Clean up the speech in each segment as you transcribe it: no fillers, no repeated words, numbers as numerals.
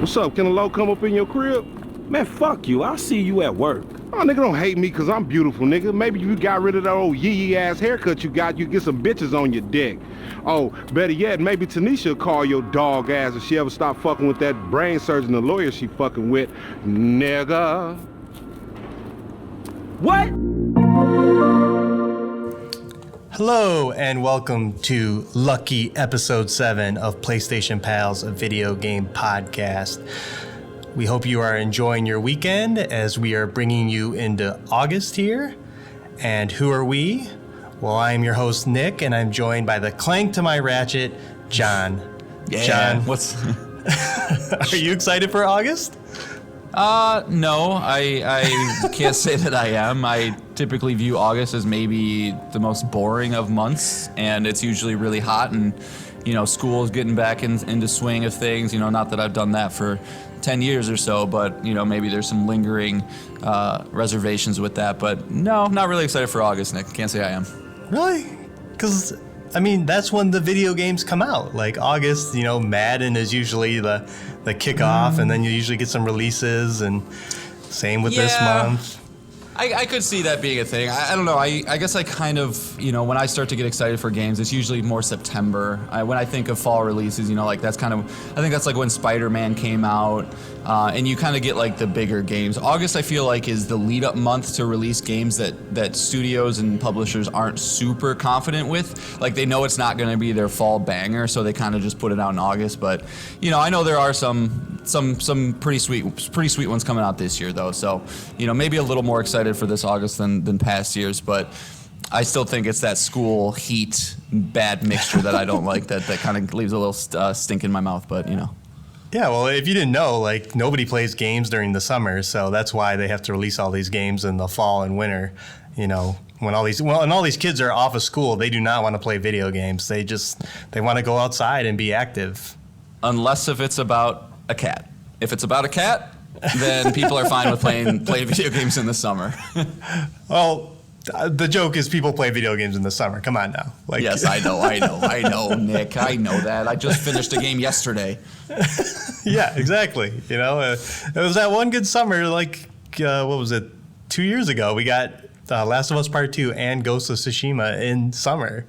What's up? Can a low come up in your crib? Man, fuck you. I'll see you at work. Oh, nigga, don't hate me because I'm beautiful, nigga. Maybe you got rid of that old yee-yee ass haircut you got, you get some bitches on your dick. Oh, better yet, maybe Tanisha will call your dog ass if she ever stop fucking with that brain surgeon, the lawyer she fucking with. Nigga. What? Hello and welcome to Lucky Episode 7 of PlayStation Pals, a video game podcast. We hope you are enjoying your weekend as we are bringing you into August here. And who are we? Well, I am your host, Nick, and I'm joined by the clank to my ratchet, John. Yeah. John, What's... are you excited for August? No, I can't say that I am. I typically view August as maybe the most boring of months, and it's usually really hot, and, you know, school is getting back into swing of things. You know, not that I've done that for 10 years or so, but, you know, maybe there's some lingering reservations with that. But no, not really excited for August, Nick. Can't say I am. Really? Because, I mean, that's when the video games come out. Like August, you know, Madden is usually the kickoff, and then you usually get some releases, and same with this month. I could see that being a thing. I don't know. I guess I kind of, you know, when I start to get excited for games, it's usually more September. When I think of fall releases, you know, like that's kind of, I think that's like when Spider-Man came out, and you kind of get like the bigger games. August, I feel like, is the lead-up month to release games that studios and publishers aren't super confident with. Like they know it's not going to be their fall banger, so they kind of just put it out in August. But, you know, I know there are some pretty sweet ones coming out this year, though. So, you know, maybe a little more excited for this August than past years, but I still think it's that school heat bad mixture that I don't like, that kind of leaves a little stink in my mouth, but you know. Yeah, well, if you didn't know, like nobody plays games during the summer, so that's why they have to release all these games in the fall and winter. You know, when all these kids are off of school, they do not want to play video games. They want to go outside and be active. Unless if it's about a cat. If it's about a cat, then people are fine with playing video games in the summer. Well, the joke is people play video games in the summer. Come on now. Like, yes, I know, Nick. I know that. I just finished a game yesterday. Yeah, exactly. You know, it was that one good summer, like, what was it, 2 years ago? We got Last of Us Part 2 and Ghost of Tsushima in summer.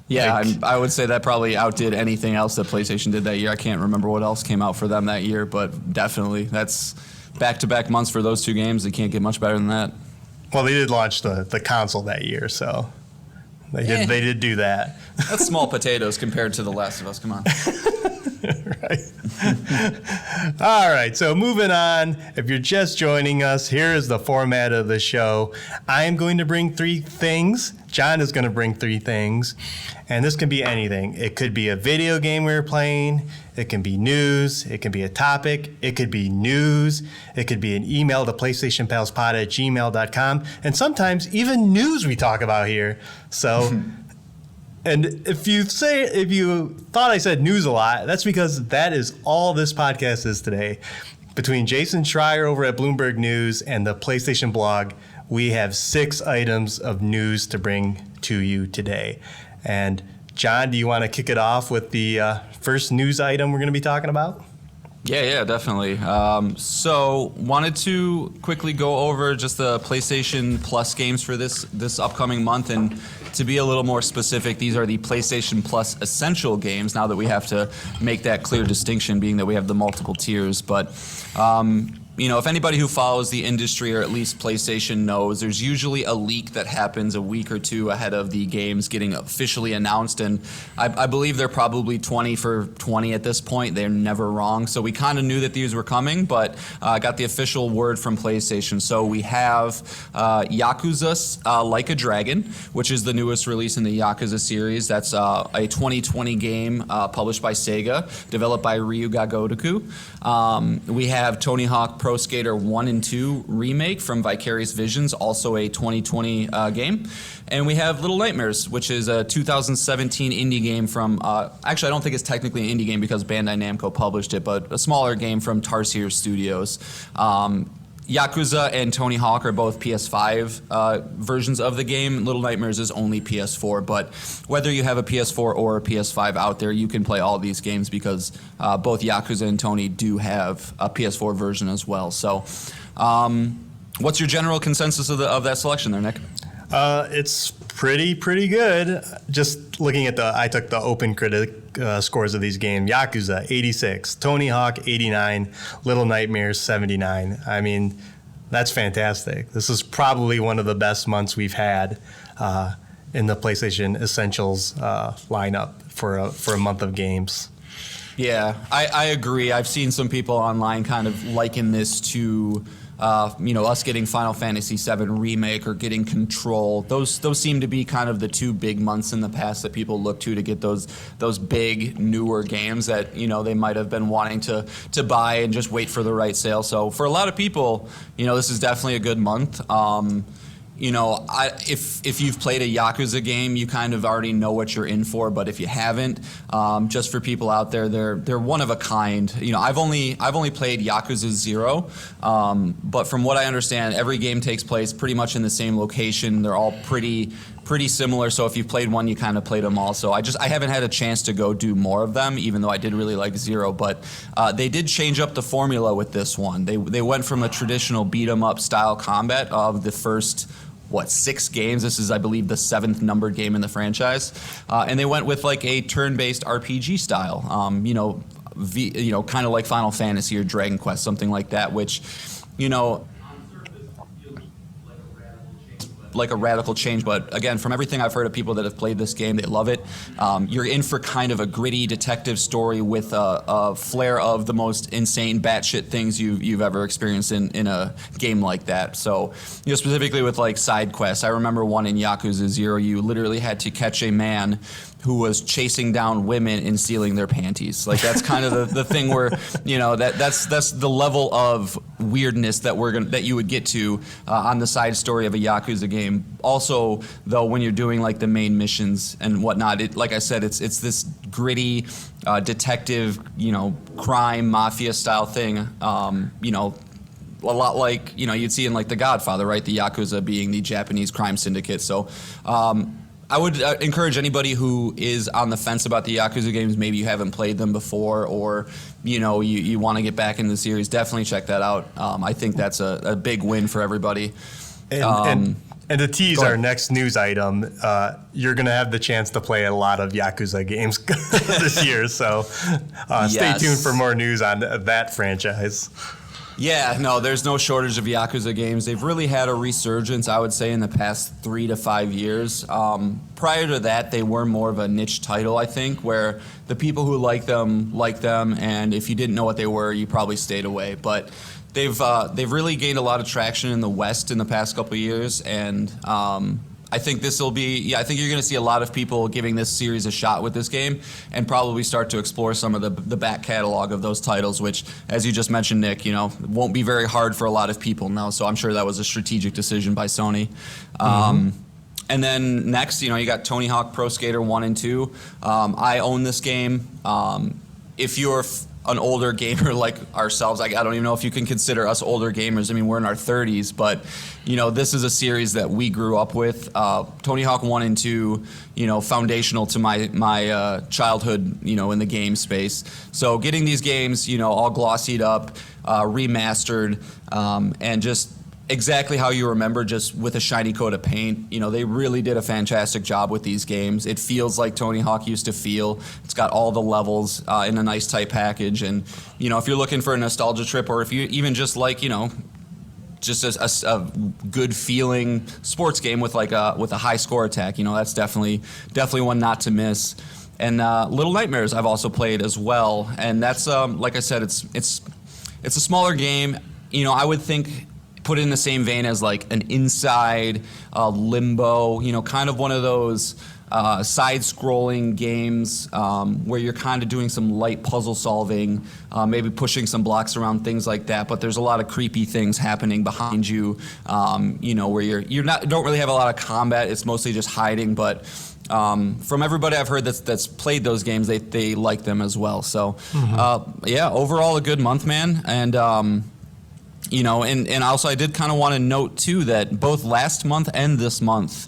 Yeah, like, I would say that probably outdid anything else that PlayStation did that year. I can't remember what else came out for them that year, but definitely that's back-to-back months for those two games. They can't get much better than that. Well, they did launch the console that year, so they did do that. That's small potatoes compared to The Last of Us. Come on. Right. All right, so moving on. If you're just joining us, here is the format of the show. I am going to bring three things. John is going to bring three things, and this can be anything. It could be a video game we're playing. It can be news. It can be a topic. It could be news. It could be an email to PlayStationPalsPod@gmail.com, and sometimes even news we talk about here. So... And if you thought I said news a lot, that's because that is all this podcast is today. Between Jason Schreier over at Bloomberg News and the PlayStation blog, we have 6 items of news to bring to you today. And John, do you want to kick it off with the first news item we're going to be talking about? Yeah, definitely. So wanted to quickly go over just the PlayStation Plus games for this upcoming month, and to be a little more specific, these are the PlayStation Plus Essential games, now that we have to make that clear distinction, being that we have the multiple tiers. But you know, if anybody who follows the industry, or at least PlayStation, knows, there's usually a leak that happens a week or two ahead of the games getting officially announced, and I believe they're probably 20 for 20 at this point. They're never wrong. So we kind of knew that these were coming, but I got the official word from PlayStation. So we have Yakuza Like a Dragon, which is the newest release in the Yakuza series. That's a 2020 game published by Sega, developed by Ryuga Gotoku. We have Tony Hawk Pro Skater 1 and 2 remake from Vicarious Visions, also a 2020 game. And we have Little Nightmares, which is a 2017 indie game from, actually I don't think it's technically an indie game because Bandai Namco published it, but a smaller game from Tarsier Studios. Yakuza and Tony Hawk are both PS5 versions of the game. Little Nightmares is only PS4, but whether you have a PS4 or a PS5 out there, you can play all these games because both Yakuza and Tony do have a PS4 version as well. So, what's your general consensus of that selection there, Nick? It's pretty good. Just looking at I took the Open Critic scores of these games. Yakuza 86, Tony Hawk 89, Little Nightmares 79. I mean, that's fantastic. This is probably one of the best months we've had in the PlayStation Essentials lineup for a month of games. Yeah, I agree. I've seen some people online kind of liken this to us getting Final Fantasy VII Remake or getting Control. Those seem to be kind of the two big months in the past that people look to get those big newer games that they might have been wanting to buy and just wait for the right sale. So for a lot of people, this is definitely a good month. If you've played a Yakuza game, you kind of already know what you're in for. But if you haven't, just for people out there, they're one of a kind. I've only played Yakuza 0, but from what I understand, every game takes place pretty much in the same location. They're all pretty similar. So if you've played one, you kind of played them all. So I haven't had a chance to go do more of them, even though I did really like 0. But they did change up the formula with this one. They went from a traditional beat 'em up style combat of the first 6 games. This is, I believe, the 7th numbered game in the franchise, and they went with like a turn-based RPG style. Kind of like Final Fantasy or Dragon Quest, something like that, which, like a radical change. But again, from everything I've heard of people that have played this game, they love it. You're in for kind of a gritty detective story with a flair of the most insane batshit things you've ever experienced in a game like that. So, specifically with like side quests, I remember one in Yakuza 0, you literally had to catch a man who was chasing down women and stealing their panties. Like that's kind of the thing where that's the level of weirdness that you would get to on the side story of a Yakuza game. Also, though, when you're doing like the main missions and whatnot, like I said, it's this gritty detective, crime mafia style thing. A lot like you'd see in like The Godfather, right? The Yakuza being the Japanese crime syndicate. So. I would encourage anybody who is on the fence about the Yakuza games, maybe you haven't played them before, or you want to get back into the series, definitely check that out. I think that's a big win for everybody. And to tease our next news item, you're going to have the chance to play a lot of Yakuza games this year, so stay tuned for more news on that franchise. Yeah, no, there's no shortage of Yakuza games. They've really had a resurgence, I would say, in the past 3 to 5 years. Prior to that, they were more of a niche title, I think, where the people who like them, and if you didn't know what they were, you probably stayed away. But they've really gained a lot of traction in the West in the past couple of years, and I think this will be, I think you're going to see a lot of people giving this series a shot with this game and probably start to explore some of the back catalog of those titles, which, as you just mentioned, Nick, won't be very hard for a lot of people now. So I'm sure that was a strategic decision by Sony. And then next, you got Tony Hawk Pro Skater 1 and 2. I own this game. If you're an older gamer like ourselves, I don't even know if you can consider us older gamers. I mean, we're in our 30s, but this is a series that we grew up with. Tony Hawk 1 and 2, foundational to my childhood, in the game space. So getting these games, all glossied up, remastered, and just exactly how you remember, just with a shiny coat of paint. They really did a fantastic job with these games. It feels like Tony Hawk used to feel. It's got all the levels in a nice tight package. And, if you're looking for a nostalgia trip, or if you even just like, just a good feeling sports game with a high score attack, that's definitely one not to miss. And Little Nightmares I've also played as well. And that's, like I said, it's a smaller game. I would think, put it in the same vein as like an Inside, Limbo, kind of one of those side-scrolling games where you're kind of doing some light puzzle solving, maybe pushing some blocks around, things like that. But there's a lot of creepy things happening behind you, where you don't really have a lot of combat. It's mostly just hiding. But from everybody I've heard that's played those games, they like them as well. So, overall a good month, man. And And also I did kind of want to note too that both last month and this month,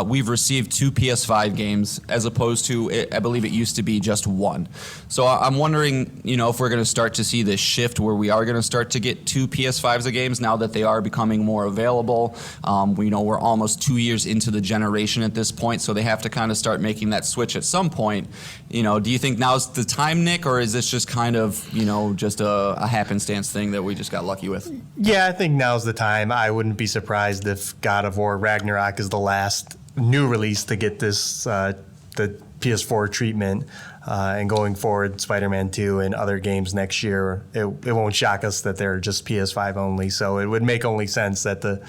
we've received 2 PS5 games as opposed to, I believe it used to be just 1. So I'm wondering, if we're going to start to see this shift where we are going to start to get 2 PS5s of games now that they are becoming more available. We're almost 2 years into the generation at this point, so they have to kind of start making that switch at some point. Do you think now's the time, Nick, or is this just kind of, just a happenstance thing that we just got lucky with? Yeah, I think now's the time. I wouldn't be surprised if God of War Ragnarok is the last new release to get this the PS4 treatment, and going forward, Spider-Man 2 and other games next year, it won't shock us that they're just PS5 only. So it would make only sense that the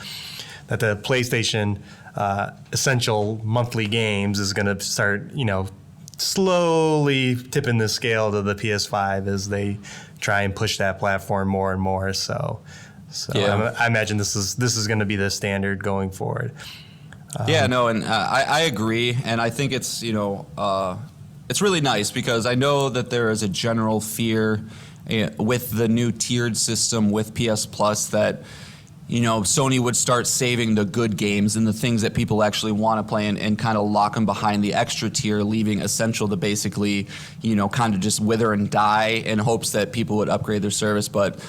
PlayStation essential monthly games is going to start, slowly tipping the scale to the PS5 as they try and push that platform more and more. So yeah. I imagine this is going to be the standard going forward. And I agree, and I think it's it's really nice because I know that there is a general fear with the new tiered system with PS Plus that Sony would start saving the good games and the things that people actually want to play and kind of lock them behind the extra tier, leaving Essential to basically, kind of just wither and die in hopes that people would upgrade their service. But,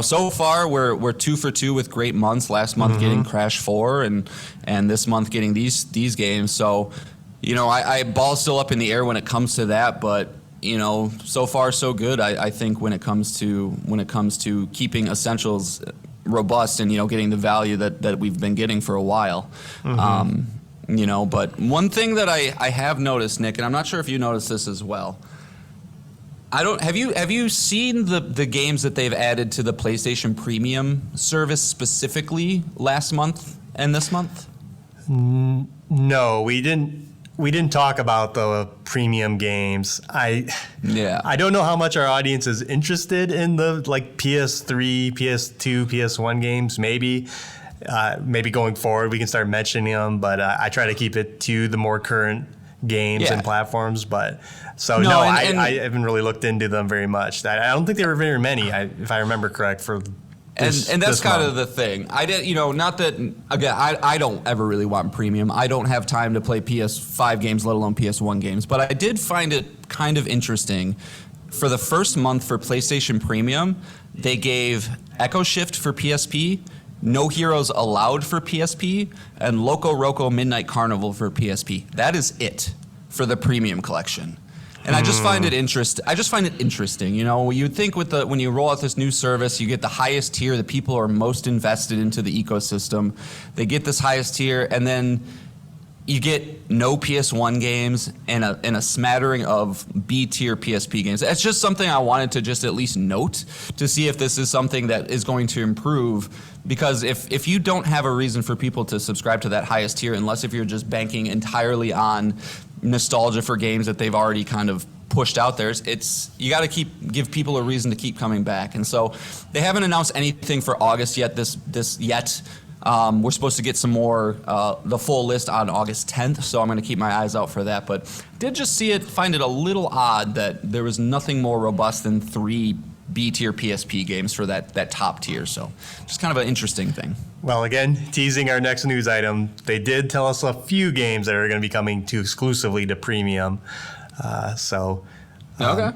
so far we're 2 for 2 with great months. Last month getting Crash 4 and this month getting these games. So, I ball's still up in the air when it comes to that, but so far so good. I think when it comes to keeping Essentials robust and getting the value that we've been getting for a while. But one thing that I have noticed, Nick, and I'm not sure if you noticed this as well. Have you seen the games that they've added to the PlayStation Premium service specifically last month and this month? No, we didn't talk about the premium games. I don't know how much our audience is interested in the PS3, PS2, PS1 games. Maybe going forward we can start mentioning them, but I try to keep it to the more current games and platforms. But I haven't really looked into them very much. I don't think there were very many, if I remember correct, for. And that's kind of the thing. I did, not that, again, I don't ever really want premium. I don't have time to play PS5 games, let alone PS1 games. But I did find it kind of interesting. For the first month for PlayStation Premium, they gave Echo Shift for PSP, No Heroes Allowed for PSP, and Loco Roco Midnight Carnival for PSP. That is it for the Premium collection. And I just find it interesting. You'd think when you roll out this new service, you get the highest tier, the people are most invested into the ecosystem. They get this highest tier, and then you get no PS1 games and a smattering of B-tier PSP games. That's just something I wanted to just at least note to see if this is something that is going to improve. Because if you don't have a reason for people to subscribe to that highest tier, unless if you're just banking entirely on nostalgia for games that they've already kind of pushed out there, you got to give people a reason to keep coming back. And so they haven't announced anything for August yet. We're supposed to get some more, the full list on August 10th, so I'm going to keep my eyes out for that. But did just find it a little odd that there was nothing more robust than 3 B-tier PSP games for that top tier. So just kind of an interesting thing. Well, again, teasing our next news item, they did tell us a few games that are going to be coming exclusively to premium. Okay.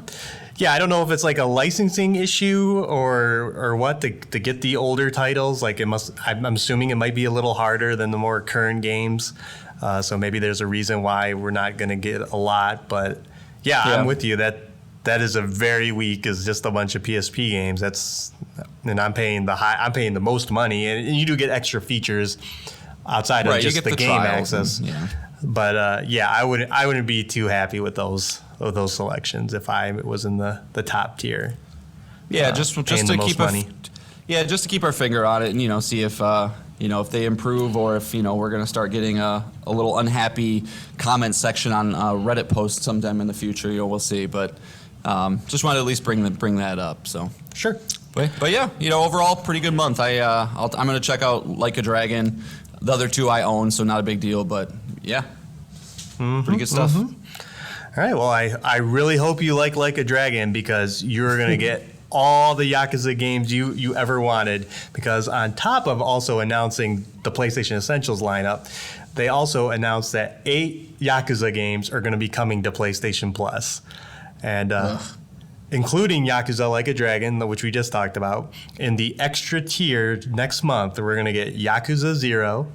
Yeah, I don't know if it's like a licensing issue or what to get the older titles. I'm assuming it might be a little harder than the more current games. So maybe there's a reason why we're not going to get a lot. But yeah, I'm with you. That is a very weak is just a bunch of PSP games. And I'm paying the most money, and you do get extra features outside of just the game access. But I wouldn't be too happy with those selections if I was in the top tier. Yeah, just to keep money. Just to keep our finger on it and see if if they improve or if we're going to start getting a little unhappy comment section on Reddit posts sometime in the future. We'll see, but just wanted to at least bring that up. So sure. But yeah, overall pretty good month. I'm going to check out Like a Dragon. The other 2 I own, so not a big deal. But yeah, pretty good stuff. All right. Well, I really hope you like a Dragon because you're going to get all the Yakuza games you ever wanted, because on top of also announcing the PlayStation Essentials lineup, they also announced that 8 Yakuza games are going to be coming to PlayStation Plus. And including Yakuza Like a Dragon, which we just talked about. In the extra tier next month, we're going to get Yakuza 0,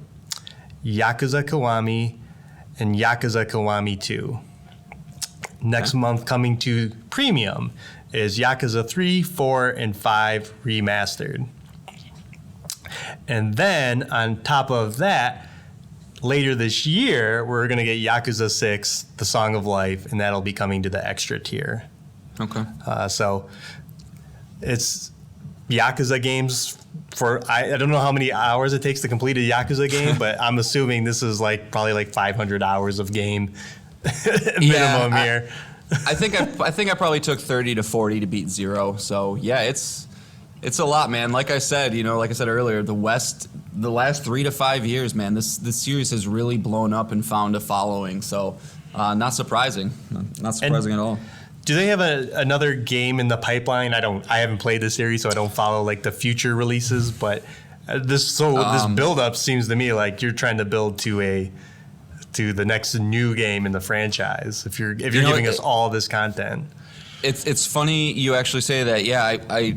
Yakuza Kiwami, and Yakuza Kiwami 2. Next month coming to premium is Yakuza 3, 4, and 5 remastered. And then on top of that, later this year, we're going to get Yakuza 6, The Song of Life, and that'll be coming to the extra tier. Okay. So it's Yakuza games for, I don't know how many hours it takes to complete a Yakuza game, but I'm assuming this is probably like 500 hours of game minimum here. I think I probably took 30 to 40 to beat 0. So yeah, it's a lot, man. Like I said, like I said earlier, the last 3 to 5 years, man, this series has really blown up and found a following. So not surprising at all. Do they have another game in the pipeline? I haven't played the series, so I don't follow like the future releases. But this build up seems to me like you're trying to build to the next new game in the franchise. If you're giving us all this content, it's funny you actually say that. Yeah, I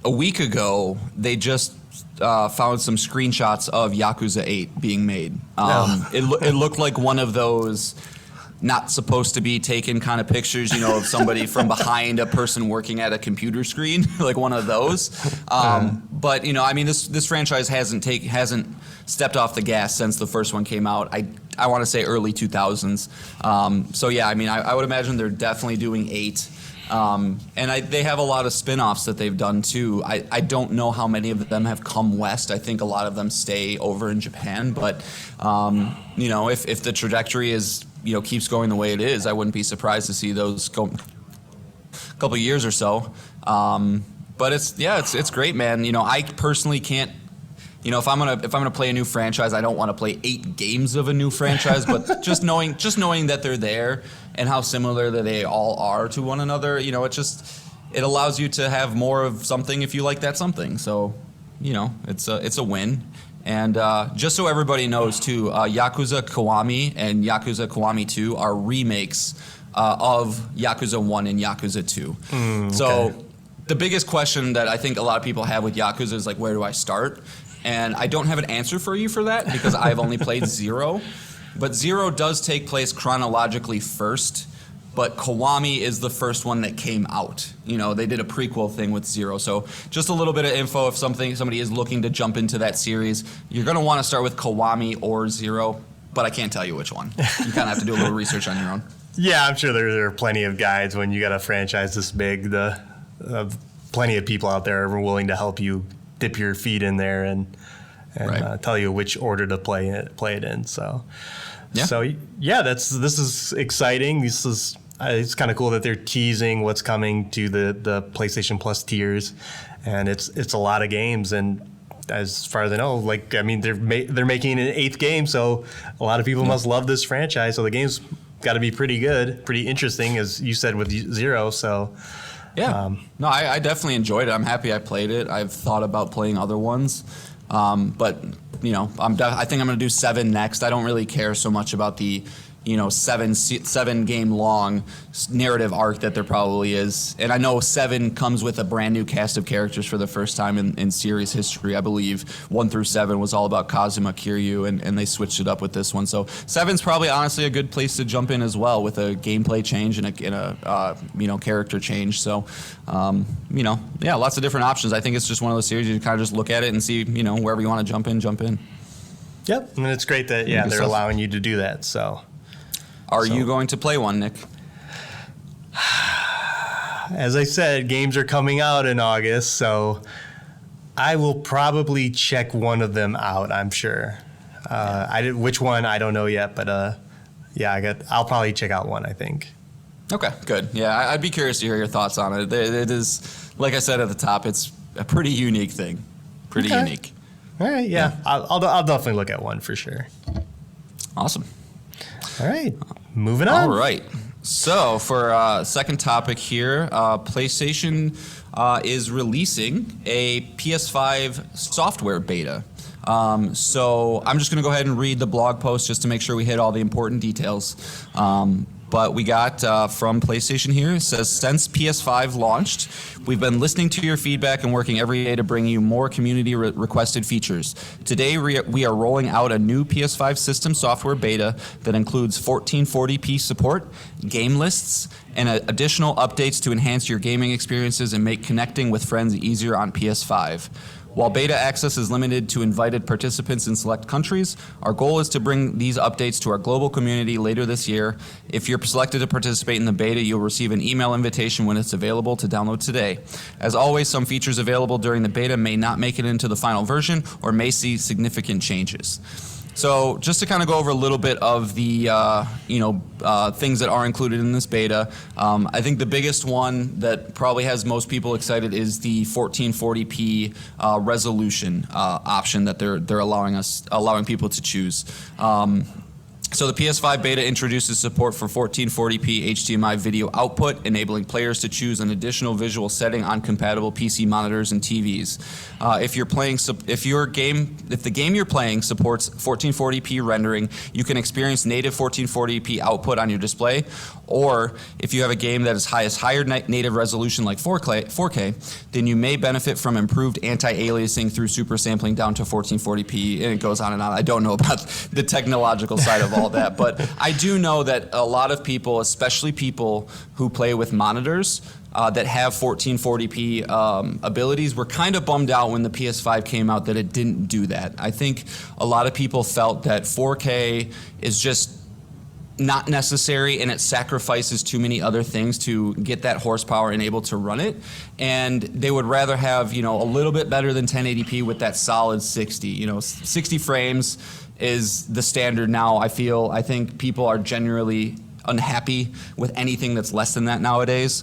a week ago they just found some screenshots of Yakuza 8 being made. It looked like one of those not supposed to be taken kind of pictures, of somebody from behind a person working at a computer screen, like one of those. But this franchise hasn't stepped off the gas since the first one came out. I want to say early 2000s. So yeah, I would imagine they're definitely doing 8. And they have a lot of spin-offs that they've done too. I don't know how many of them have come west. I think a lot of them stay over in Japan. But if the trajectory is keeps going the way it is, I wouldn't be surprised to see those go a couple of years or so. But it's great, man. I personally can't. If I'm gonna play a new franchise, I don't want to play 8 games of a new franchise. But just knowing that they're there and how similar that they all are to one another, it allows you to have more of something if you like that something. So, it's a win. And just so everybody knows too, Yakuza Kiwami and Yakuza Kiwami 2 are remakes of Yakuza 1 and Yakuza 2. Okay. So the biggest question that I think a lot of people have with Yakuza is like, where do I start? And I don't have an answer for you for that because I've only played 0. But 0 does take place chronologically first, but Kiwami is the first one that came out. They did a prequel thing with 0. So just a little bit of info if somebody is looking to jump into that series. You're going to want to start with Kiwami or 0, but I can't tell you which one. You kind of have to do a little research on your own. Yeah, I'm sure there are plenty of guides when you got a franchise this big. Plenty of people out there are willing to help you dip your feet in there and right. Tell you which order to play it in. So, yeah. This is exciting. It's kind of cool that they're teasing what's coming to the PlayStation Plus tiers, and it's a lot of games. And as far as I know, they're making an 8th game, so a lot of people must love this franchise. So the game's got to be pretty good, pretty interesting, as you said with 0. So. Yeah. No, I definitely enjoyed it. I'm happy I played it. I've thought about playing other ones. But, I think I'm going to do 7 next. I don't really care so much about the, 7 game long narrative arc that there probably is. And I know 7 comes with a brand new cast of characters for the first time in series history. I believe 1 through 7 was all about Kazuma Kiryu, and they switched it up with this one. So 7's probably honestly a good place to jump in as well with a gameplay change and a character change. So, lots of different options. I think it's just one of those series you kind of just look at it and see, wherever you want to jump in. Yep, and it's great that they're allowing you to do that. So. Are you going to play one, Nick? As I said, games are coming out in August, so I will probably check one of them out, I'm sure. Which one, I don't know yet, but I'll probably check out one, I think. Okay, good. Yeah, I'd be curious to hear your thoughts on it. It is, like I said at the top, it's a pretty unique thing. Pretty unique. All right, yeah. I'll definitely look at one for sure. Awesome. All right, moving on. All right. So for second topic here, PlayStation is releasing a PS5 software beta. So I'm just going to go ahead and read the blog post just to make sure we hit all the important details. But we got from PlayStation here, it says, since PS5 launched, we've been listening to your feedback and working every day to bring you more community requested features. Today, we are rolling out a new PS5 system software beta that includes 1440p support, game lists, and additional updates to enhance your gaming experiences and make connecting with friends easier on PS5. While beta access is limited to invited participants in select countries, our goal is to bring these updates to our global community later this year. If you're selected to participate in the beta, you'll receive an email invitation when it's available to download today. As always, some features available during the beta may not make it into the final version or may see significant changes. So just to kind of go over a little bit of the things that are included in this beta, I think the biggest one that probably has most people excited is the 1440p resolution option that they're allowing people to choose. So the PS5 beta introduces support for 1440p HDMI video output, enabling players to choose an additional visual setting on compatible PC monitors and TVs. If the game you're playing supports 1440p rendering, you can experience native 1440p output on your display. Or if you have a game that has higher native resolution like 4K, then you may benefit from improved anti-aliasing through super sampling down to 1440p, and it goes on and on. I don't know about the technological side of all that, but I do know that a lot of people, especially people who play with monitors that have 1440p abilities, were kind of bummed out when the PS5 came out that it didn't do that. I think a lot of people felt that 4K is just not necessary and it sacrifices too many other things to get that horsepower and able to run it, and they would rather have a little bit better than 1080p with that solid 60. 60 frames is the standard now. I think people are generally unhappy with anything that's less than that nowadays.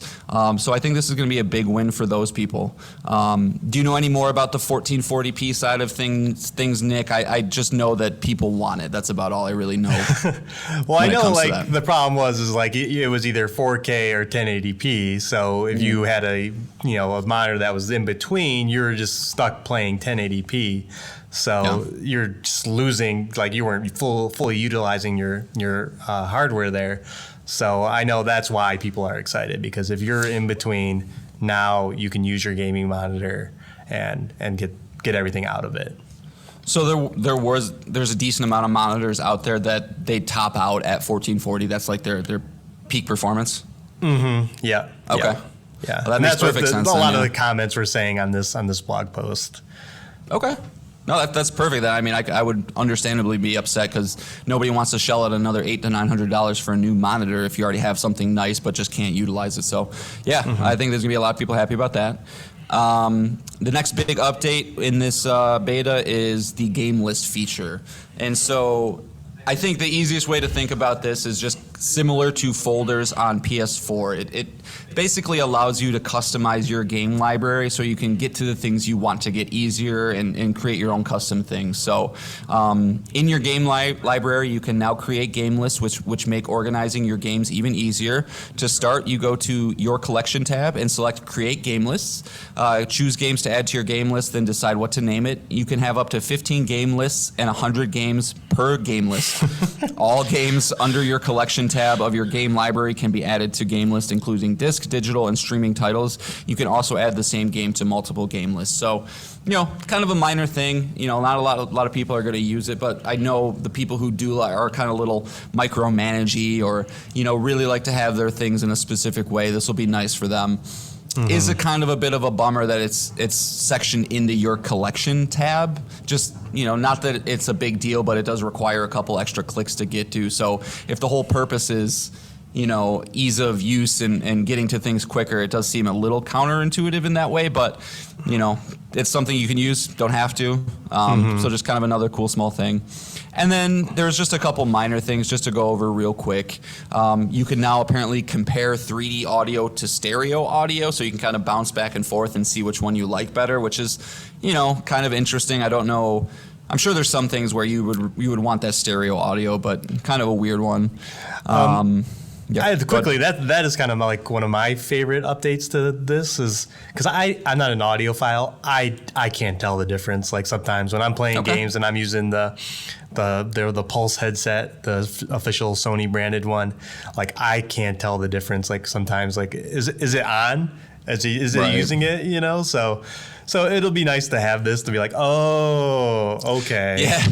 So I think this is going to be a big win for those people. Do you know any more about the 1440p side of things, Nick? I just know that people want it. That's about all I really know. Well, I know the problem was it was either 4K or 1080p. So if you had a monitor that was in between, you were just stuck playing 1080p. So you're just losing, you weren't fully utilizing your hardware there. So I know that's why people are excited, because if you're in between, now you can use your gaming monitor and get everything out of it. So there's a decent amount of monitors out there that they top out at 1440. That's like their peak performance. Mm-hmm. Yeah. Okay. Yeah. Well, that makes perfect sense. A lot of the comments were saying on this blog post. Okay. No, that's perfect. I mean, I would understandably be upset because nobody wants to shell out another $800 to $900 for a new monitor if you already have something nice but just can't utilize it. So, yeah, I think there's going to be a lot of people happy about that. The next big update in this beta is the game list feature. And so I think the easiest way to think about this is just similar to folders on PS4. It basically allows you to customize your game library so you can get to the things you want to get easier and create your own custom things. So in your game library, you can now create game lists which make organizing your games even easier. To start, you go to your collection tab and select create game lists. Choose games to add to your game list, then decide what to name it. You can have up to 15 game lists and 100 games per game list. All games under your collection tab of your game library can be added to game list, including disc, digital, and streaming titles. You can also add the same game to multiple game lists. So, kind of a minor thing. Not a lot of people are going to use it, but I know the people who do are kind of little micromanagey or really like to have their things in a specific way. This will be nice for them. Is a kind of a bit of a bummer that it's sectioned into your collection tab. Just, not that it's a big deal, but it does require a couple extra clicks to get to. So if the whole purpose is, ease of use and getting to things quicker, it does seem a little counterintuitive in that way, but, it's something you can use, don't have to. So just kind of another cool small thing. And then there's just a couple minor things just to go over real quick. You can now apparently compare 3D audio to stereo audio, so you can kind of bounce back and forth and see which one you like better, which is, kind of interesting. I don't know. I'm sure there's some things where you would want that stereo audio, but kind of a weird one. Yeah, quickly, that is kind of like one of my favorite updates to this is because I'm not an audiophile. I can't tell the difference. Like sometimes when I'm playing games and I'm using the Pulse headset, the official Sony branded one, like I can't tell the difference. Like sometimes, like is it on? Is it using it? You know, so it'll be nice to have this to be like, oh, okay. Yeah.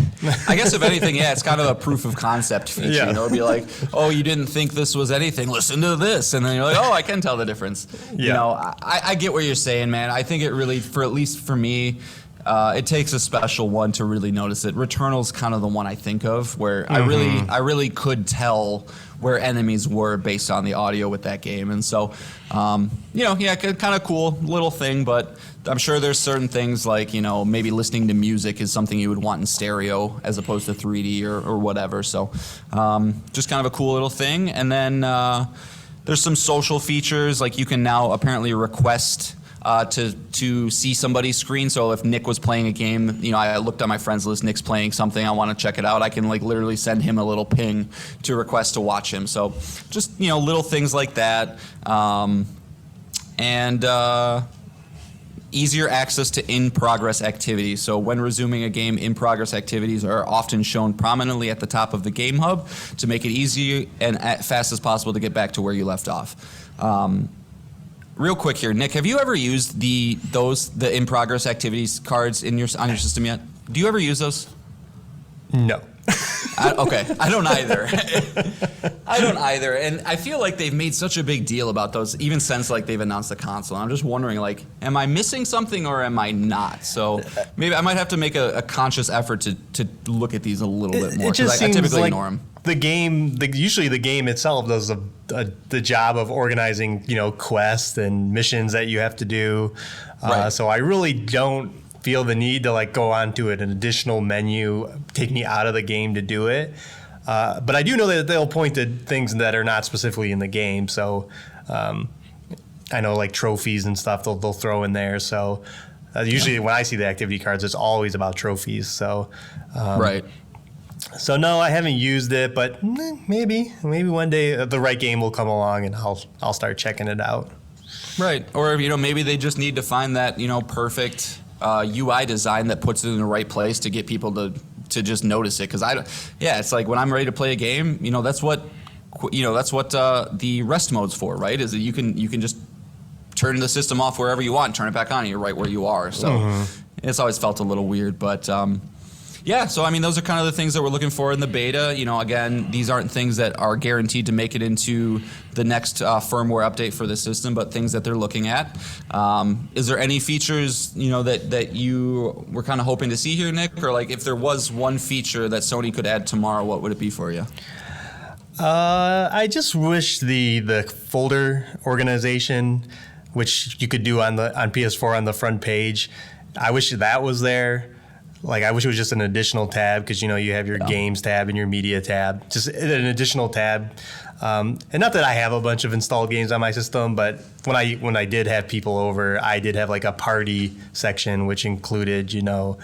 I guess if anything, it's kind of a proof of concept feature. Yeah. You know, it'd be like, oh, you didn't think this was anything. Listen to this. And then you're like, oh, I can tell the difference. Yeah. You know, I get what you're saying, man. I think it really, at least for me, it takes a special one to really notice it. Returnal's kind of the one I think of where I really could tell where enemies were based on the audio with that game. And so, you know, kind of cool little thing, but I'm sure there's certain things like, you know, maybe listening to music is something you would want in stereo as opposed to 3D or whatever. So just kind of a cool little thing. And then there's some social features, like you can now apparently request to see somebody's screen. So if Nick was playing a game, you know, I looked on my friends list, Nick's playing something, I want to check it out, I can like literally send him a little ping to request to watch him. So just, you know, little things like that. And easier access to in-progress activities. So when resuming a game, in-progress activities are often shown prominently at the top of the game hub to make it easy and fast as possible to get back to where you left off. Real quick here, Nick, have you ever used the in-progress activities cards on your system yet? Do you ever use those? No. Okay, I don't either. I don't either, and I feel like they've made such a big deal about those, even since like they've announced the console. I'm just wondering, like, am I missing something or am I not? So maybe I might have to make a conscious effort to look at these a little bit more, because I typically ignore them. The game, usually the game itself does the job of organizing, you know, quests and missions that you have to do. Right. So I really don't feel the need to like go onto an additional menu, take me out of the game to do it. But I do know that they'll point to things that are not specifically in the game. So I know like trophies and stuff they'll throw in there. So usually when I see the activity cards, it's always about trophies. So right. So no, I haven't used it, but maybe one day the right game will come along and I'll start checking it out. Right. Or, you know, maybe they just need to find that, you know, perfect UI design that puts it in the right place to get people to just notice it. Because it's like when I'm ready to play a game, you know, that's what the rest mode's for, right? Is that you can just turn the system off wherever you want and turn it back on and you're right where you are. So it's always felt a little weird, but yeah, so I mean, those are kind of the things that we're looking for in the beta. You know, again, these aren't things that are guaranteed to make it into the next firmware update for the system, but things that they're looking at. Is there any features, you know, that you were kind of hoping to see here, Nick? Or like, if there was one feature that Sony could add tomorrow, what would it be for you? I just wish the folder organization, which you could do on PS4 on the front page, I wish that was there. Like, I wish it was just an additional tab because, you know, you have your games tab and your media tab, just an additional tab. And not that I have a bunch of installed games on my system, but when I did have people over, I did have like a party section, which included, you know,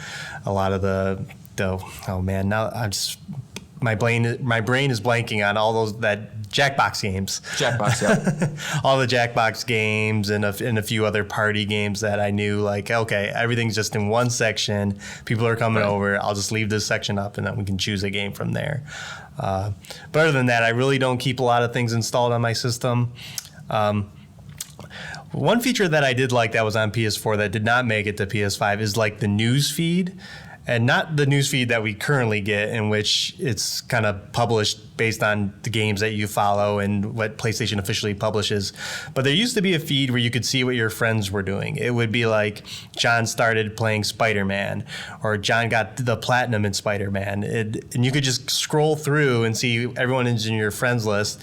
a lot of the oh man, now I'm just my brain is blanking on all that Jackbox games. Jackbox, yeah. All the Jackbox games and a few other party games that I knew, like, okay, everything's just in one section. People are coming over. I'll just leave this section up and then we can choose a game from there. But other than that, I really don't keep a lot of things installed on my system. One feature that I did like that was on PS4 that did not make it to PS5 is like the news feed. And not the newsfeed that we currently get, in which it's kind of published based on the games that you follow and what PlayStation officially publishes. But there used to be a feed where you could see what your friends were doing. It would be like John started playing Spider-Man, or John got the platinum in Spider-Man. And you could just scroll through and see everyone in your friends list,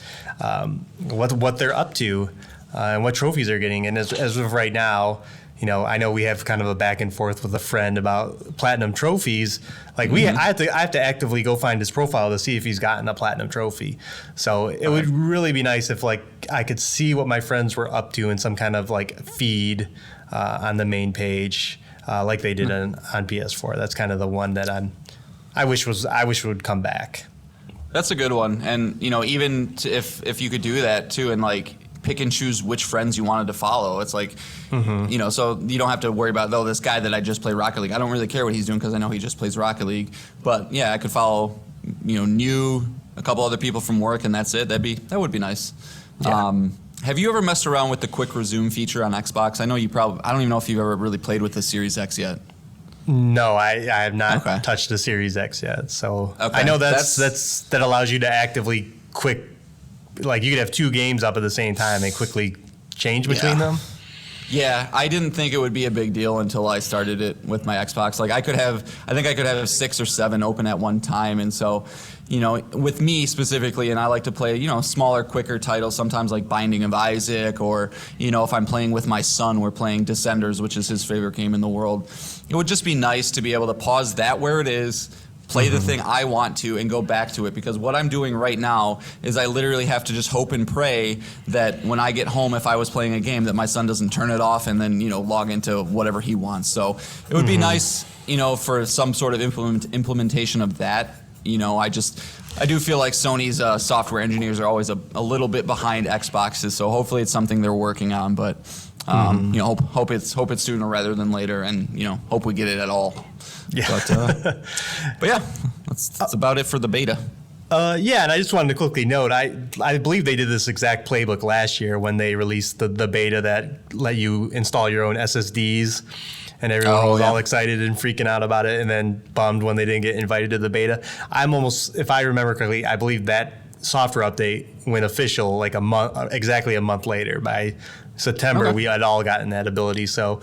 what they're up to and what trophies they're getting. And as of right now, you know, I know we have kind of a back and forth with a friend about platinum trophies. Like I have to actively go find his profile to see if he's gotten a platinum trophy. So it would really be nice if like I could see what my friends were up to in some kind of like feed on the main page, like they did on PS4. That's kind of the one that I wish would come back. That's a good one. And, even if you could do that too and like pick and choose which friends you wanted to follow, it's like, so you don't have to worry about, this guy that I just play Rocket League, I don't really care what he's doing because I know he just plays Rocket League. But yeah, I could follow, a couple other people from work and that's it. That would be nice. Yeah. Have you ever messed around with the quick resume feature on Xbox? I know I don't even know if you've ever really played with the Series X yet. No, I have not touched the Series X yet. So I know that allows you to actively like you could have 2 games up at the same time and quickly change between them. Yeah, I didn't think it would be a big deal until I started it with my Xbox. Like I think I could have 6 or 7 open at one time, and so, with me specifically, and I like to play, smaller, quicker titles, sometimes like Binding of Isaac, or, if I'm playing with my son, we're playing Descenders, which is his favorite game in the world. It would just be nice to be able to pause that where it is, play the thing I want to, and go back to it. Because what I'm doing right now is I literally have to just hope and pray that when I get home, if I was playing a game, that my son doesn't turn it off and then, log into whatever he wants. So it would be nice, for some sort of implementation of that. I do feel like Sony's software engineers are always a little bit behind Xboxes. So hopefully it's something they're working on. But hope it's sooner rather than later, and hope we get it at all. Yeah. But yeah, that's about it for the beta. Yeah, and I just wanted to quickly note, I believe they did this exact playbook last year when they released the beta that let you install your own SSDs, and everyone was all excited and freaking out about it, and then bummed when they didn't get invited to the beta. If I remember correctly, I believe that software update went official like exactly a month later. By September, we had all gotten that ability. So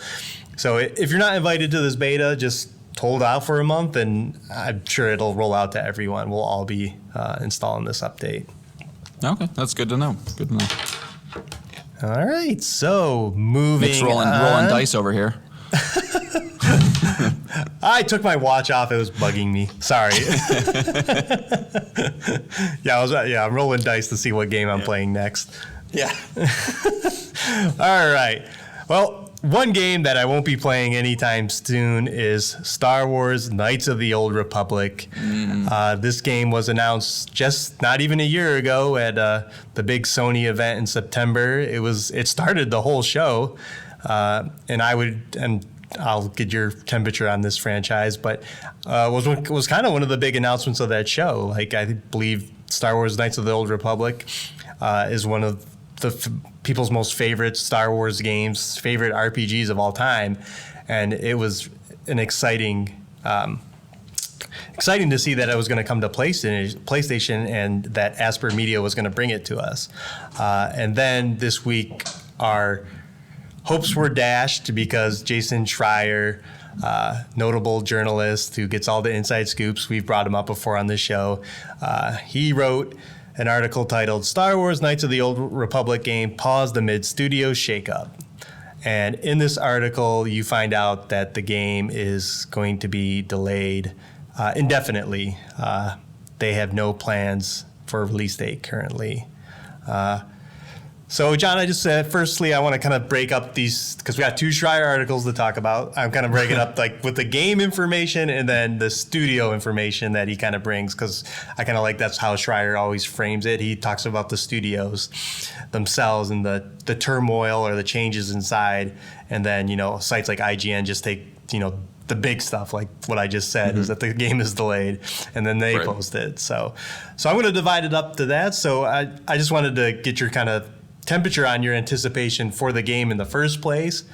if you're not invited to this beta, just hold out for a month, and I'm sure it'll roll out to everyone. We'll all be installing this update. Okay, that's good to know. Good to know. All right, so moving Nick's rolling dice over here. I took my watch off. It was bugging me. Sorry. I'm rolling dice to see what game I'm playing next. Yeah. All right. Well, one game that I won't be playing anytime soon is Star Wars Knights of the Old Republic. This game was announced just not even a year ago at the big Sony event in September. It started the whole show, and I'll get your temperature on this franchise, but was kind of one of the big announcements of that show. Like, I believe Star Wars Knights of the Old Republic is one of the people's most favorite Star Wars games, favorite RPGs of all time, and it was an exciting to see that it was going to come to PlayStation and that Aspyr Media was going to bring it to us. And then this week, our hopes were dashed because Jason Schreier, notable journalist who gets all the inside scoops, we've brought him up before on this show, he wrote an article titled "Star Wars Knights of the Old Republic game paused amid studio shakeup." And in this article, you find out that the game is going to be delayed indefinitely. They have no plans for a release date currently. So, John, I just said, firstly, I want to kind of break up these, because we got 2 Schreier articles to talk about. I'm kind of breaking up like with the game information and then the studio information that he kind of brings, because I kind of like that's how Schreier always frames it. He talks about the studios themselves and the turmoil or the changes inside. And then, sites like IGN just take, the big stuff, like what I just said, is that the game is delayed, and then they post it. So I'm going to divide it up to that. So I just wanted to get your kind of temperature on your anticipation for the game in the first place,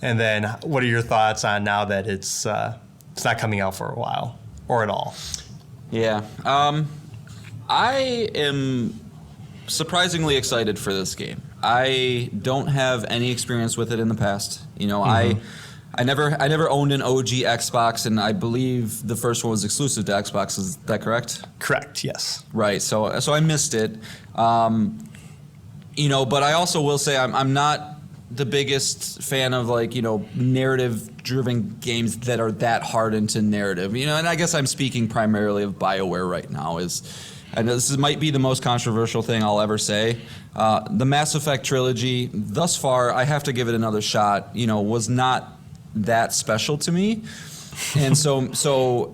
and then what are your thoughts on now that it's not coming out for a while or at all? Yeah, I am surprisingly excited for this game. I don't have any experience with it in the past. I never owned an OG Xbox, and I believe the first one was exclusive to Xbox. Is that correct? Correct. Yes. Right. So I missed it. But I also will say I'm not the biggest fan of narrative-driven games that are that hard into narrative. And I guess I'm speaking primarily of BioWare right now. I know this might be the most controversial thing I'll ever say. The Mass Effect trilogy, thus far, I have to give it another shot. Was not that special to me. And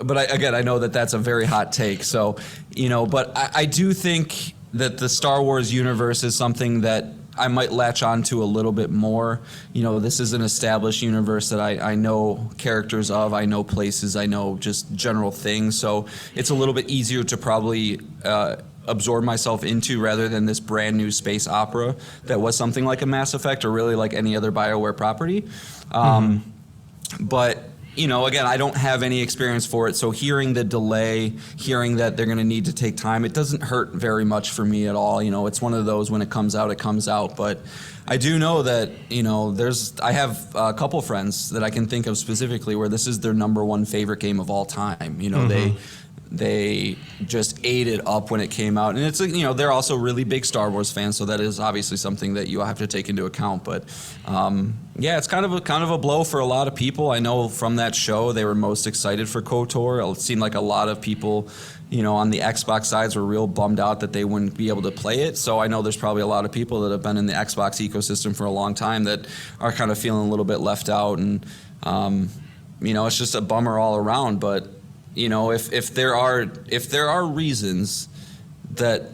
but I know that that's a very hot take. So, but I do think that the Star Wars universe is something that I might latch on to a little bit more. This is an established universe that I know characters of, I know places, I know just general things. So it's a little bit easier to probably absorb myself into rather than this brand new space opera that was something like a Mass Effect or really like any other BioWare property. But again, I don't have any experience for it, so hearing the delay, hearing that they're going to need to take time, it doesn't hurt very much for me at all. It's one of those, when it comes out, it comes out. But I do know that, I have a couple friends that I can think of specifically where this is their number one favorite game of all time. They just ate it up when it came out, and it's they're also really big Star Wars fans, so that is obviously something that you have to take into account. But it's kind of a blow for a lot of people. I know from that show they were most excited for KOTOR. It seemed like a lot of people, on the Xbox sides were real bummed out that they wouldn't be able to play it. So I know there's probably a lot of people that have been in the Xbox ecosystem for a long time that are kind of feeling a little bit left out, and it's just a bummer all around. But if there are reasons that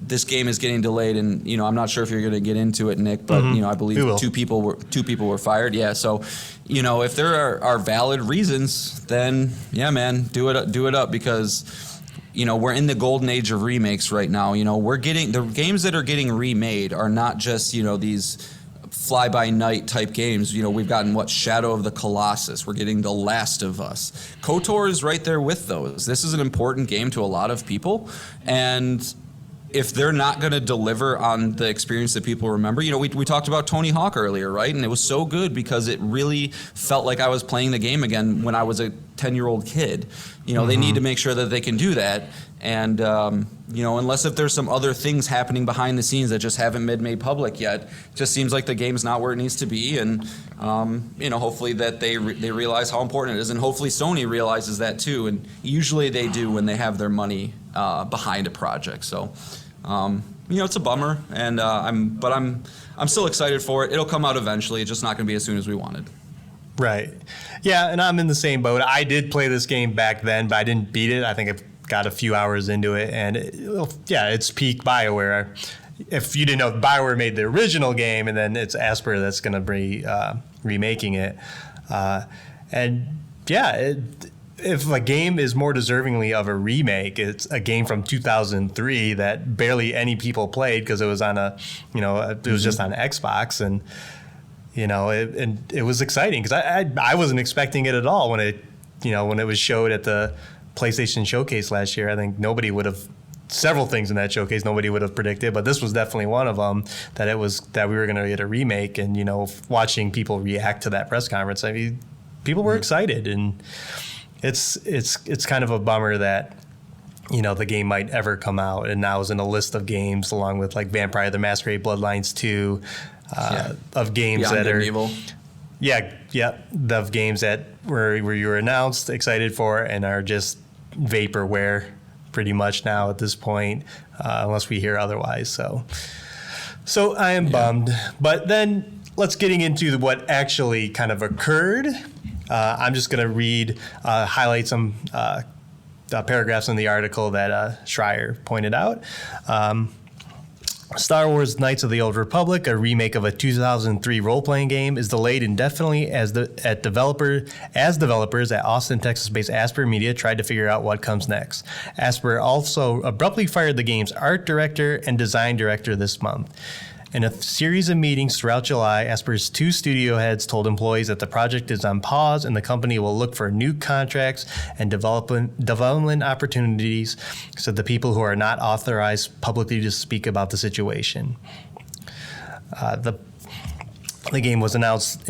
this game is getting delayed, and I'm not sure if you're going to get into it, Nick, but I believe two people were fired. Yeah, so if there are valid reasons, then yeah, man, do it up, because we're in the golden age of remakes right now. We're getting the games that are getting remade are not just these fly-by-night type games. We've gotten Shadow of the Colossus. We're getting The Last of Us. KOTOR is right there with those. This is an important game to a lot of people, and if they're not going to deliver on the experience that people remember, we talked about Tony Hawk earlier, right? And it was so good because it really felt like I was playing the game again when I was a 10-year-old kid. They need to make sure that they can do that. And, unless if there's some other things happening behind the scenes that just haven't been made public yet, it just seems like the game's not where it needs to be. And, hopefully that they realize how important it is. And hopefully Sony realizes that too. And usually they do when they have their money behind a project. So, it's a bummer. And I'm still excited for it. It'll come out eventually. It's just not going to be as soon as we wanted. Right. Yeah, and I'm in the same boat. I did play this game back then, but I didn't beat it. I think I've got a few hours into it, and it's peak BioWare. If you didn't know, BioWare made the original game, and then it's Aspyr that's going to be remaking it. If a game is more deservingly of a remake, it's a game from 2003 that barely any people played because it was on it was just on Xbox, and it was exciting because I wasn't expecting it at all when it was showed at the PlayStation Showcase last year. I think several things in that showcase nobody would have predicted, but this was definitely one of them, that we were going to get a remake. And watching people react to that press conference, I mean, people were excited, and it's kind of a bummer that the game might ever come out, and now is in a list of games along with like Vampire the Masquerade Bloodlines 2, of games Beyond that are Evil. Of games that where you were announced, excited for, and are just vaporware pretty much now at this point, unless we hear otherwise. So I am bummed. But then let's getting into what actually kind of occurred. I'm just going to highlight some paragraphs in the article that Schreier pointed out. Star Wars Knights of the Old Republic, a remake of a 2003 role-playing game, is delayed indefinitely as developers at Austin, Texas-based Aspyr Media tried to figure out what comes next. Aspyr also abruptly fired the game's art director and design director this month. In a series of meetings throughout July, Aspyr's two studio heads told employees that the project is on pause and the company will look for new contracts and development opportunities, said the people who are not authorized publicly to speak about the situation. The game was announced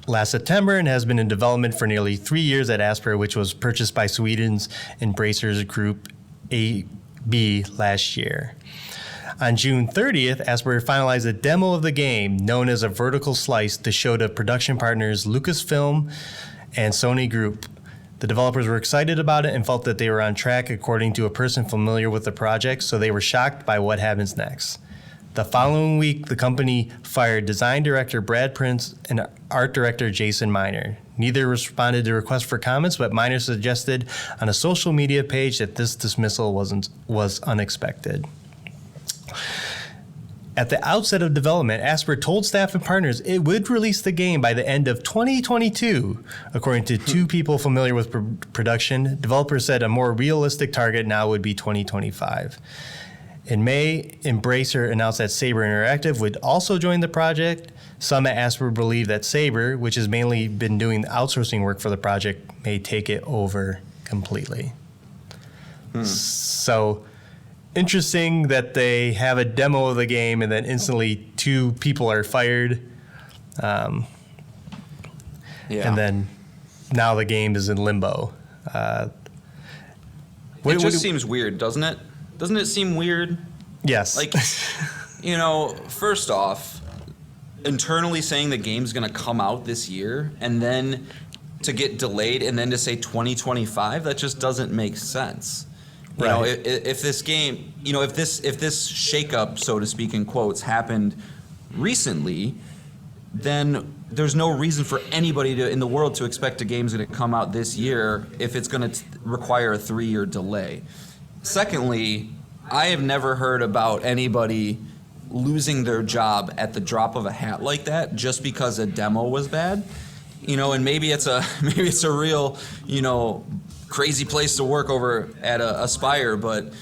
last September and has been in development for nearly 3 years at Aspyr, which was purchased by Sweden's Embracers Group AB last year. On June 30th, Aspyr finalized a demo of the game known as a vertical slice to show to production partners Lucasfilm and Sony Group. The developers were excited about it and felt that they were on track, according to a person familiar with the project, so they were shocked by what happens next. The following week, the company fired design director Brad Prince and art director Jason Miner. Neither responded to requests for comments, but miners suggested on a social media page that this dismissal was unexpected. At the outset of development, Aspyr told staff and partners it would release the game by the end of 2022. According to two people familiar with production, developers said a more realistic target now would be 2025. In May, Embracer announced that Saber Interactive would also join the project. Some at Aspyr believe that Saber, which has mainly been doing the outsourcing work for the project, may take it over completely. So interesting that they have a demo of the game and then instantly two people are fired. And then now the game is in limbo. It just seems weird, doesn't it? Doesn't it seem weird? Yes. Like, first off, internally saying the game's going to come out this year and then to get delayed and then to say 2025, that just doesn't make sense. You know, if this game, if this shakeup, so to speak, in quotes, happened recently, then there's no reason for anybody in the world to expect a game's going to come out this year if it's going to require a 3-year delay. Secondly, I have never heard about anybody losing their job at the drop of a hat like that just because a demo was bad. And maybe it's a real, crazy place to work over at Aspyr, but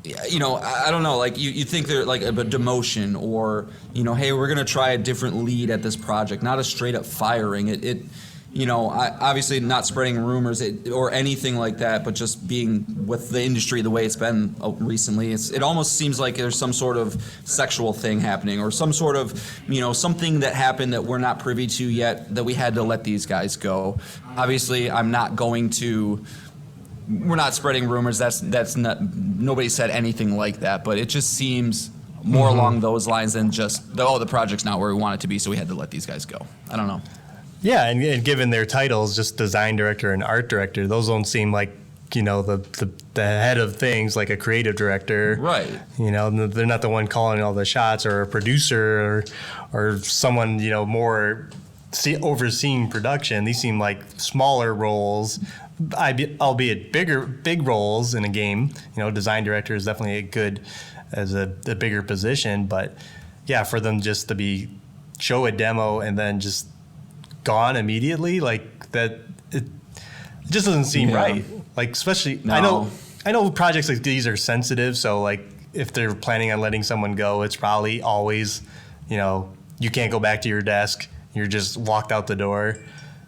I don't know. Like you think they're like a demotion or hey, we're gonna try a different lead at this project, not a straight up firing. Obviously not spreading rumors or anything like that, but just being with the industry the way it's been recently. It almost seems like there's some sort of sexual thing happening or some sort of, something that happened that we're not privy to yet that we had to let these guys go. Obviously, we're not spreading rumors. That's not, nobody said anything like that, but it just seems more along those lines than just, the project's not where we want it to be, so we had to let these guys go. I don't know. Yeah, and given their titles, just design director and art director, those don't seem like, the head of things, like a creative director. Right. They're not the one calling all the shots, or a producer or someone, more overseeing production. These seem like smaller roles, albeit big roles in a game. Design director is definitely a bigger position, but yeah, for them just to show a demo and then just gone immediately like that, it just doesn't seem right. Like, especially no. I know projects like these are sensitive, so like if they're planning on letting someone go, it's probably always you can't go back to your desk, you're just walked out the door,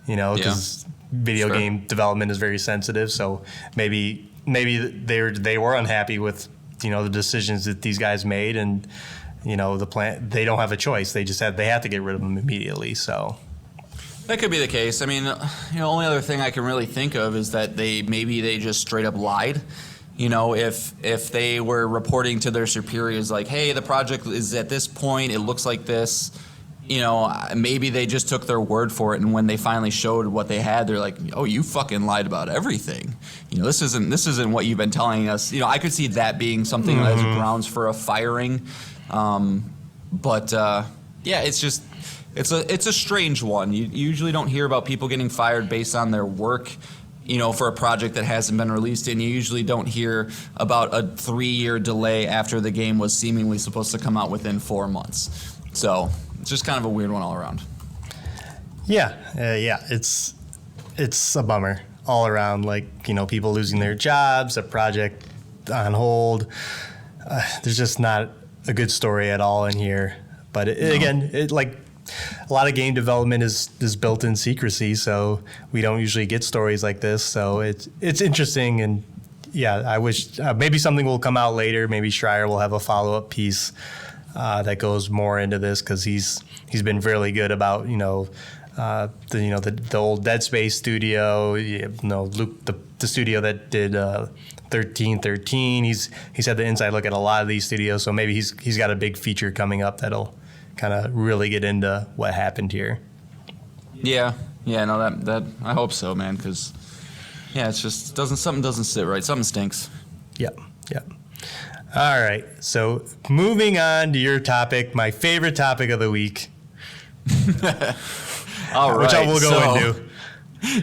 because video game development is very sensitive. So maybe they were unhappy with the decisions that these guys made, and the plan, they don't have a choice, they have to get rid of them immediately. So that could be the case. I mean, the only other thing I can really think of is that they just straight up lied. If they were reporting to their superiors like, hey, the project is at this point, it looks like this, maybe they just took their word for it, and when they finally showed what they had, they're like, oh, you fucking lied about everything. This isn't what you've been telling us. I could see that being something as grounds for a firing. It's just, it's a strange one. You usually don't hear about people getting fired based on their work, for a project that hasn't been released, and you usually don't hear about a 3-year delay after the game was seemingly supposed to come out within 4 months. So it's just kind of a weird one all around. Yeah, it's a bummer all around. Like, people losing their jobs, a project on hold. There's just not a good story at all in here. But a lot of game development is built in secrecy, so we don't usually get stories like this. So it's interesting, and yeah, I wish maybe something will come out later. Maybe Schreier will have a follow-up piece that goes more into this, because he's been really good about the old Dead Space studio, Luke, the studio that did 1313. He's had the inside look at a lot of these studios, so maybe he's got a big feature coming up that'll kind of really get into what happened here. Yeah, no, that I hope so, man, because it's just something doesn't sit right. Something stinks. Yep. All right, so moving on to your topic, my favorite topic of the week. All which I right, will go into.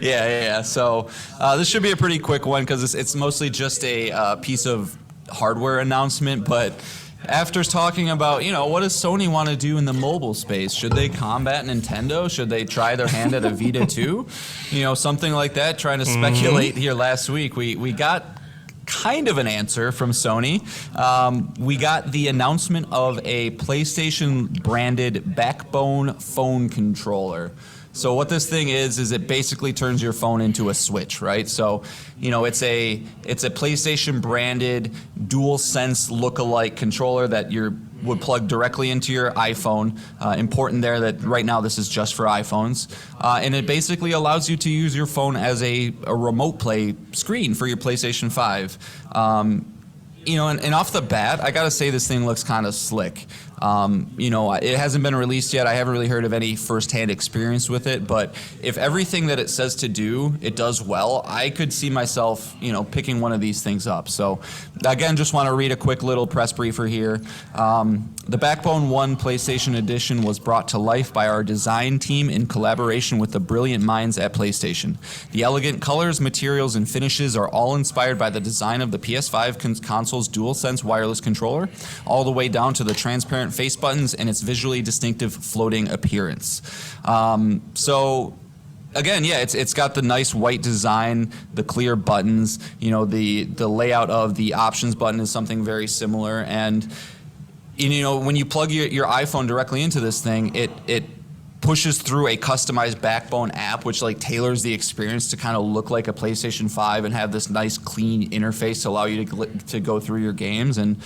Yeah. So this should be a pretty quick one because it's mostly just a piece of hardware announcement. But after talking about, what does Sony want to do in the mobile space? Should they combat Nintendo? Should they try their hand at a Vita 2? Something like that. Trying to speculate here last week. We got kind of an answer from Sony. We got the announcement of a PlayStation branded backbone phone controller. So what this thing is it basically turns your phone into a Switch, right? So, it's a PlayStation branded DualSense look-alike controller that would plug directly into your iPhone. Important there that right now this is just for iPhones. And it basically allows you to use your phone as a remote play screen for your PlayStation 5. And off the bat, I gotta say this thing looks kind of slick. It hasn't been released yet. I haven't really heard of any first-hand experience with it, but if everything that it says to do, it does well, I could see myself, picking one of these things up. So, again, just want to read a quick little press briefer here. The Backbone 1 PlayStation Edition was brought to life by our design team in collaboration with the brilliant minds at PlayStation. The elegant colors, materials, and finishes are all inspired by the design of the PS5 console's DualSense wireless controller, all the way down to the transparent face buttons and its visually distinctive floating appearance. Again, it's got the nice white design, the clear buttons. The layout of the options button is something very similar. And when you plug your iPhone directly into this thing, it pushes through a customized Backbone app, which tailors the experience to kind of look like a PlayStation 5 and have this nice clean interface to allow you to go through your games. And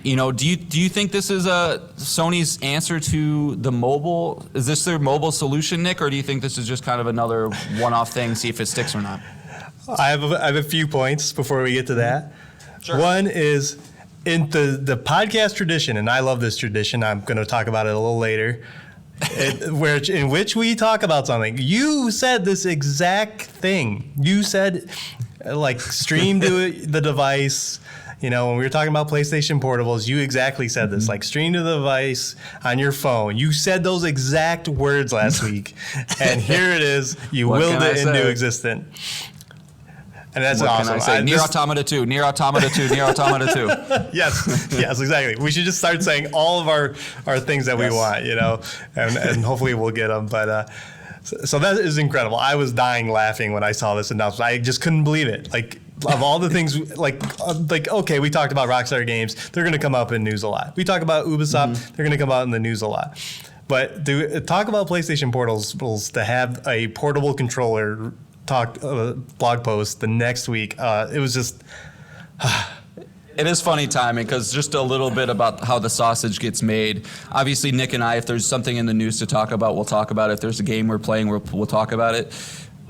do you think this is Sony's answer to the mobile? Is this their mobile solution, Nick, or do you think this is just kind of another one-off thing, see if it sticks or not? I have a few points before we get to that. Sure. One is in the podcast tradition, and I love this tradition. I'm going to talk about it a little later. In which we talk about something. You said this exact thing. You said stream to the device. When we were talking about PlayStation Portables, you exactly said this, stream to the device on your phone. You said those exact words last week, and here it is. You willed it into existence. And that's awesome. Nier Automata 2, Nier Automata 2, Nier Automata 2. Yes, exactly. We should just start saying all of our things that we want, and hopefully we'll get them. But so that is incredible. I was dying laughing when I saw this announcement. I just couldn't believe it. Of all the things, okay, we talked about Rockstar games. They're going to come up in news a lot. We talk about Ubisoft. They're going to come out in the news a lot. But to talk about PlayStation Portables, to have a portable controller blog post the next week, it was just... It is funny timing because just a little bit about how the sausage gets made. Obviously, Nick and I, if there's something in the news to talk about, we'll talk about it. If there's a game we're playing, we'll talk about it.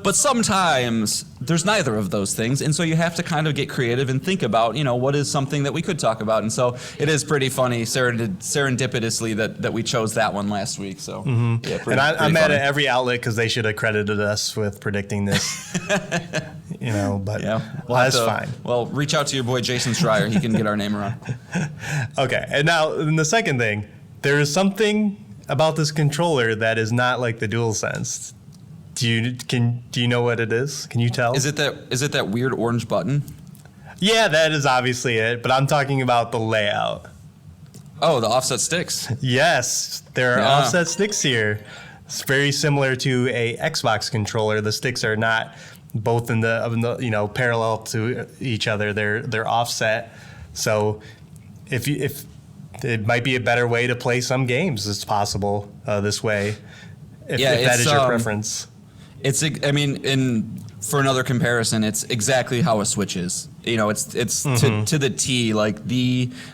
But sometimes there's neither of those things, and so you have to kind of get creative and think about, what is something that we could talk about. And so it is pretty funny, serendipitously, that we chose that one last week. So, yeah, pretty, and I'm pretty mad funny. at every outlet because they should have credited us with predicting this. But that's fine. Well, reach out to your boy Jason Schreier. He can get our name around. Okay, and now the second thing, there is something about this controller that is not like the DualSense. Do you know what it is? Can you tell? Is it that weird orange button? Yeah, that is obviously it, but I'm talking about the layout. Oh, the offset sticks. Yes, there are offset sticks here. It's very similar to a Xbox controller. The sticks are not both in the parallel to each other. They're offset. So if it might be a better way to play some games, it's possible this way. If that is your preference. For another comparison, it's exactly how a Switch is. It's to the T.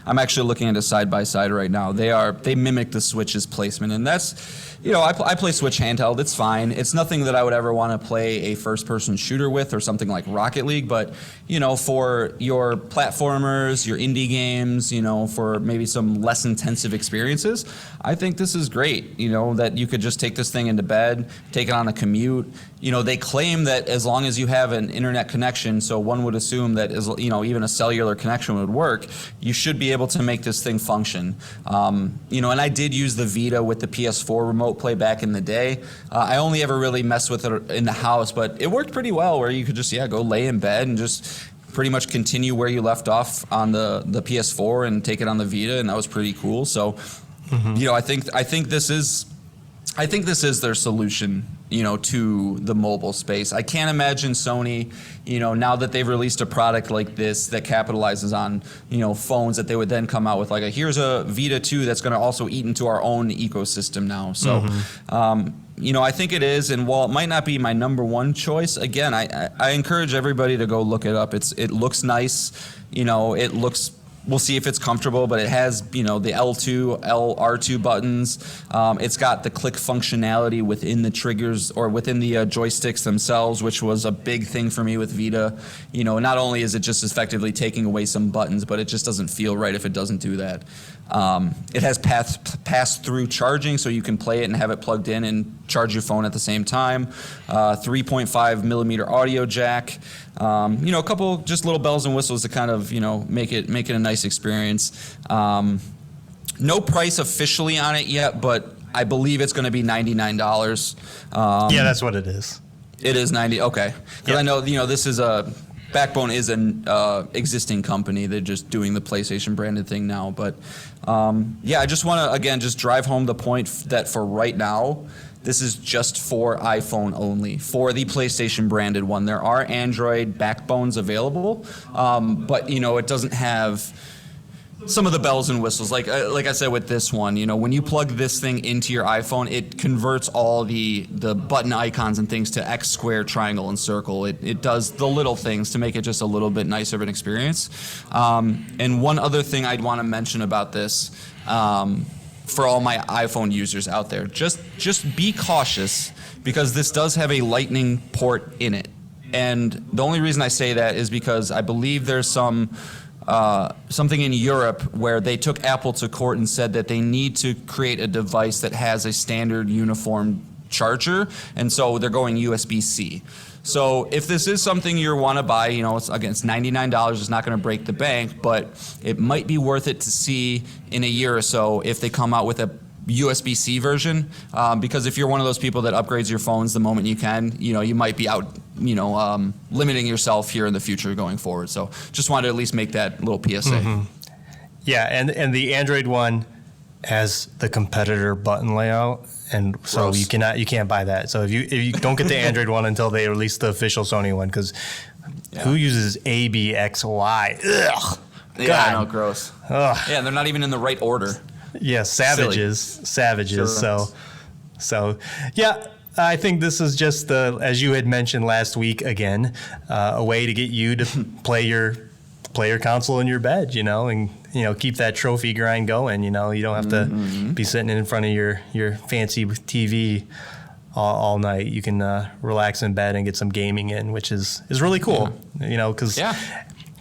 I'm actually looking at a side by side right now. They mimic the Switch's placement, and that's, I play Switch handheld. It's fine. It's nothing that I would ever want to play a first-person shooter with or something like Rocket League. But for your platformers, your indie games, for maybe some less intensive experiences, I think this is great. That you could just take this thing into bed, take it on a commute. they claim that as long as you have an internet connection, so one would assume that even a cellular connection would work, you should be able to make this thing function. And I did use the Vita with the PS4 remote play back in the day. I only ever really messed with it in the house, but it worked pretty well where you could just go lay in bed and just pretty much continue where you left off on the PS4 and take it on the Vita, and that was pretty cool. So, I think this is their solution, to the mobile space. I can't imagine Sony, now that they've released a product like this that capitalizes on, phones, that they would then come out with here's a Vita 2 that's going to also eat into our own ecosystem now. So, I think it is, and while it might not be my number one choice, again, I encourage everybody to go look it up. It looks nice, We'll see if it's comfortable, but it has, the L2, R2 buttons. It's got the click functionality within the triggers or within the joysticks themselves, which was a big thing for me with Vita. Not only is it just effectively taking away some buttons, but it just doesn't feel right if it doesn't do that. It has pass-through charging, so you can play it and have it plugged in and charge your phone at the same time. 3.5 millimeter audio jack. A couple just little bells and whistles to kind of make it a nice experience. No price officially on it yet, but I believe it's going to be $99. Yeah, that's what it is. It is 90. Okay, because I know this is a Backbone is an existing company. They're just doing the PlayStation branded thing now. But I just want to again just drive home the point that for right now, this is just for iPhone only, for the PlayStation branded one. There are Android backbones available, but it doesn't have some of the bells and whistles. Like I said with this one, when you plug this thing into your iPhone, it converts all the button icons and things to X, square, triangle, and circle. It does the little things to make it just a little bit nicer of an experience. And one other thing I'd want to mention about this, for all my iPhone users out there, just be cautious, because this does have a Lightning port in it. And the only reason I say that is because I believe there's something in Europe where they took Apple to court and said that they need to create a device that has a standard uniform charger, and so they're going USB-C. So if this is something you want to buy, it's $99. It's not going to break the bank, but it might be worth it to see in a year or so if they come out with a USB-C version, because if you're one of those people that upgrades your phones the moment you can, you might be out, limiting yourself here in the future going forward. So just wanted to at least make that little PSA. Yeah, and the Android one has the competitor button layout, and so Gross. you can't buy that. So if you don't get the Android one until they release the official Sony one, because who uses ABXY? Ugh. Yeah, God. I know, gross. Ugh. Yeah, they're not even in the right order. Yeah, savages. Sure. So yeah, I think this is just as you had mentioned last week again, a way to get you to play your console in your bed, and keep that trophy grind going. You don't have to be sitting in front of your fancy TV all night. You can relax in bed and get some gaming in, which is really cool. Because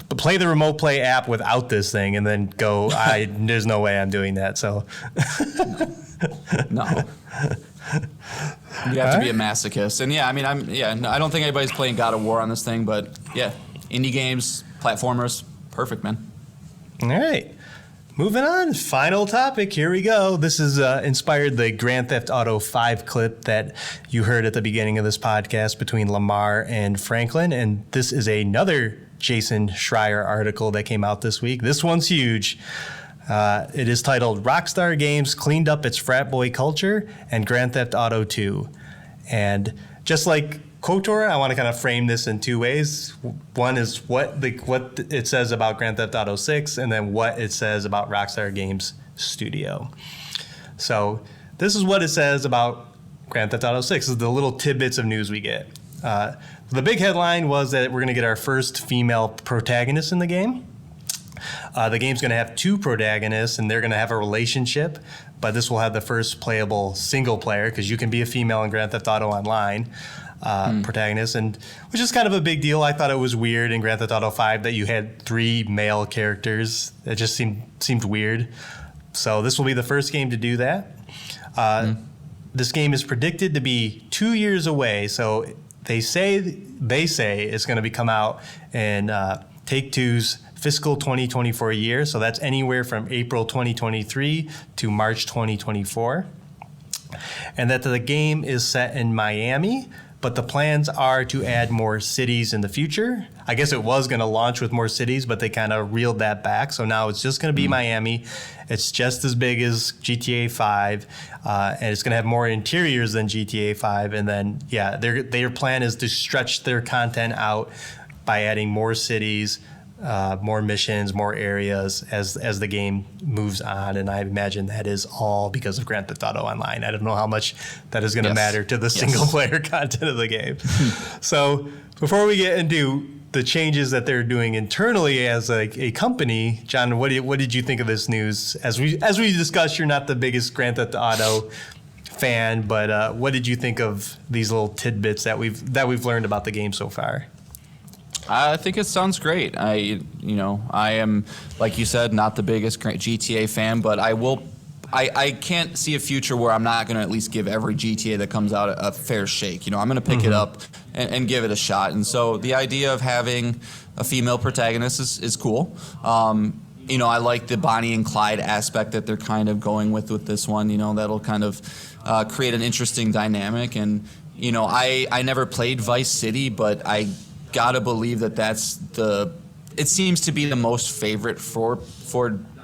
but play the remote play app without this thing and then go, there's no way I'm doing that. So No. You have to be a masochist. And I don't think anybody's playing God of War on this thing, but indie games, platformers, perfect, man. All right. Moving on, final topic. Here we go. This is inspired the Grand Theft Auto 5 clip that you heard at the beginning of this podcast between Lamar and Franklin. And this is another Jason Schreier article that came out this week. This one's huge. It is titled Rockstar Games Cleaned Up Its Frat-Boy Culture and Grand Theft Auto 2. And just like KOTOR, I want to kind of frame this in two ways. One is what it says about Grand Theft Auto 6, and then what it says about Rockstar Games Studio. So this is what it says about Grand Theft Auto 6. This is the little tidbits of news we get. The big headline was that we're going to get our first female protagonist in the game. The game's going to have two protagonists, and they're going to have a relationship, but this will have the first playable single player, because you can be a female in Grand Theft Auto Online protagonist, and which is kind of a big deal. I thought it was weird in Grand Theft Auto 5 that you had three male characters. It just seemed weird. So this will be the first game to do that. This game is predicted to be 2 years away, so they say it's going to be come out in Take-Two's fiscal 2024 year. So that's anywhere from April 2023 to March 2024. And that the game is set in Miami, but the plans are to add more cities in the future. I guess it was going to launch with more cities, but they kind of reeled that back. So now it's just going to be Miami. It's just as big as GTA 5, and it's going to have more interiors than GTA 5. And then, yeah, their plan is to stretch their content out by adding more cities, more missions, more areas as the game moves on. And I imagine that is all because of Grand Theft Auto Online. I don't know how much that is going to matter to the single player content of the game. So before we get into the changes that they're doing internally as a company, John, what did you think of this news? As we discussed, you're not the biggest Grand Theft Auto fan, but what did you think of these little tidbits that we've learned about the game so far? I think it sounds great. I am, like you said, not the biggest GTA fan, but I can't see a future where I'm not going to at least give every GTA that comes out a fair shake. I'm going to pick it up and give it a shot. And so the idea of having a female protagonist is cool. I like the Bonnie and Clyde aspect that they're kind of going with this one. That'll kind of create an interesting dynamic. And, I never played Vice City, but I gotta believe it seems to be the most favorite for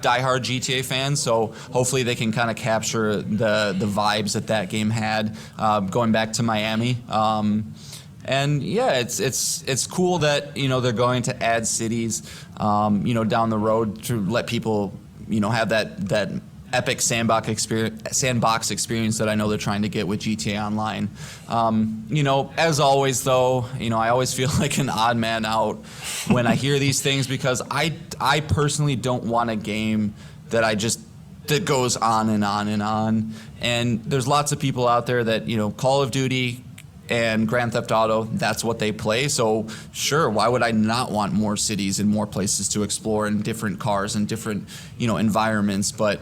diehard GTA fans. So hopefully they can kind of capture the vibes that game had going back to Miami. And yeah, it's cool that they're going to add cities down the road to let people have that epic sandbox experience that I know they're trying to get with GTA Online. As always though, I always feel like an odd man out when I hear these things, because I personally don't want a game that goes on and on and on. And there's lots of people out there that, Call of Duty and Grand Theft Auto, that's what they play. So sure, why would I not want more cities and more places to explore and different cars and different, environments? But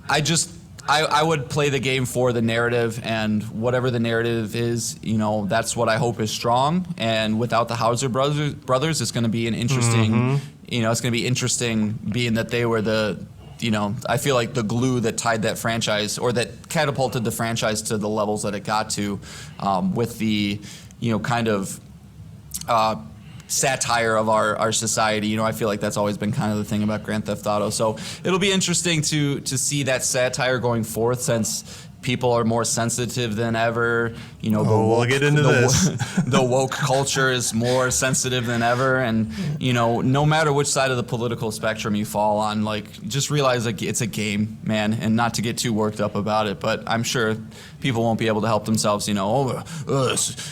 I would play the game for the narrative, and whatever the narrative is, that's what I hope is strong. And without the Hauser brothers, it's going to be an interesting, it's going to be interesting being that they were I feel like the glue that tied that franchise, or that catapulted the franchise to the levels that it got to, with the, kind of satire of our society. I feel like that's always been kind of the thing about Grand Theft Auto. So it'll be interesting to see that satire going forth, since people are more sensitive than ever. We'll get into this. The woke culture is more sensitive than ever, and no matter which side of the political spectrum you fall on, just realize it's a game, man, and not to get too worked up about it. But I'm sure people won't be able to help themselves. This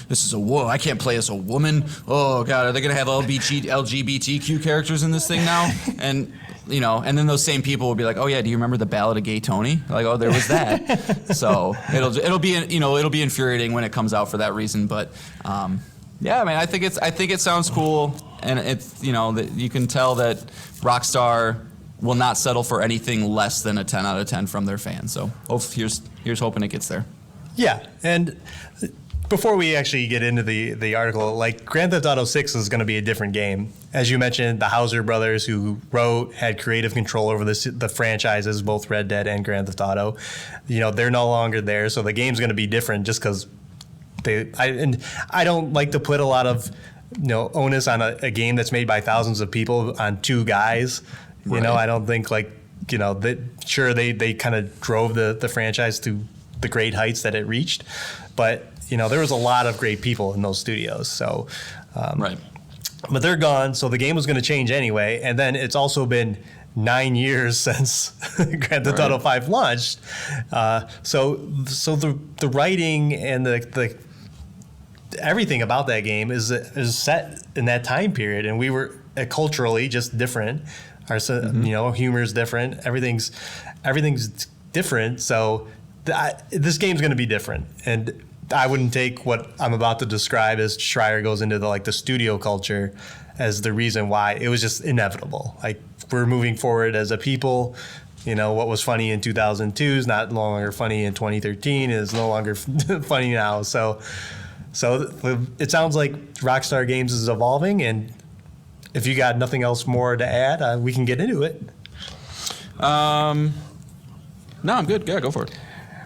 is a war. I can't play as a woman. Oh God, are they gonna have LGBTQ characters in this thing now? And and then those same people will be like, oh yeah, do you remember the Ballad of Gay Tony? Like, oh, there was that. So it'll be infuriating when it comes out for that reason. But yeah, I mean, I think it sounds cool, and it's that you can tell that Rockstar will not settle for anything less than a 10 out of 10 from their fans. So here's hoping it gets there. Yeah, and before we actually get into the article, Grand Theft Auto 6 is going to be a different game. As you mentioned, the Hauser brothers, who had creative control over the franchises, both Red Dead and Grand Theft Auto, they're no longer there. So the game's going to be different just because I don't like to put a lot of onus on a game that's made by thousands of people on two guys. Right. I don't think sure they kind of drove the franchise to the great heights that it reached, but there was a lot of great people in those studios. So, right. But they're gone, so the game was going to change anyway. And then it's also been 9 years since Grand Theft Auto 5 launched. So the writing and the everything about that game is set in that time period, and we were culturally just different. Our humor's different. Everything's different. So this game's going to be different, and I wouldn't take what I'm about to describe as Schreier goes into the studio culture as the reason why. It was just inevitable. We're moving forward as a people. What was funny in 2002 is not no longer funny in 2013. It is no longer funny now. So So it sounds like Rockstar Games is evolving, and if you got nothing else more to add, we can get into it. No, I'm good. Yeah, go for it.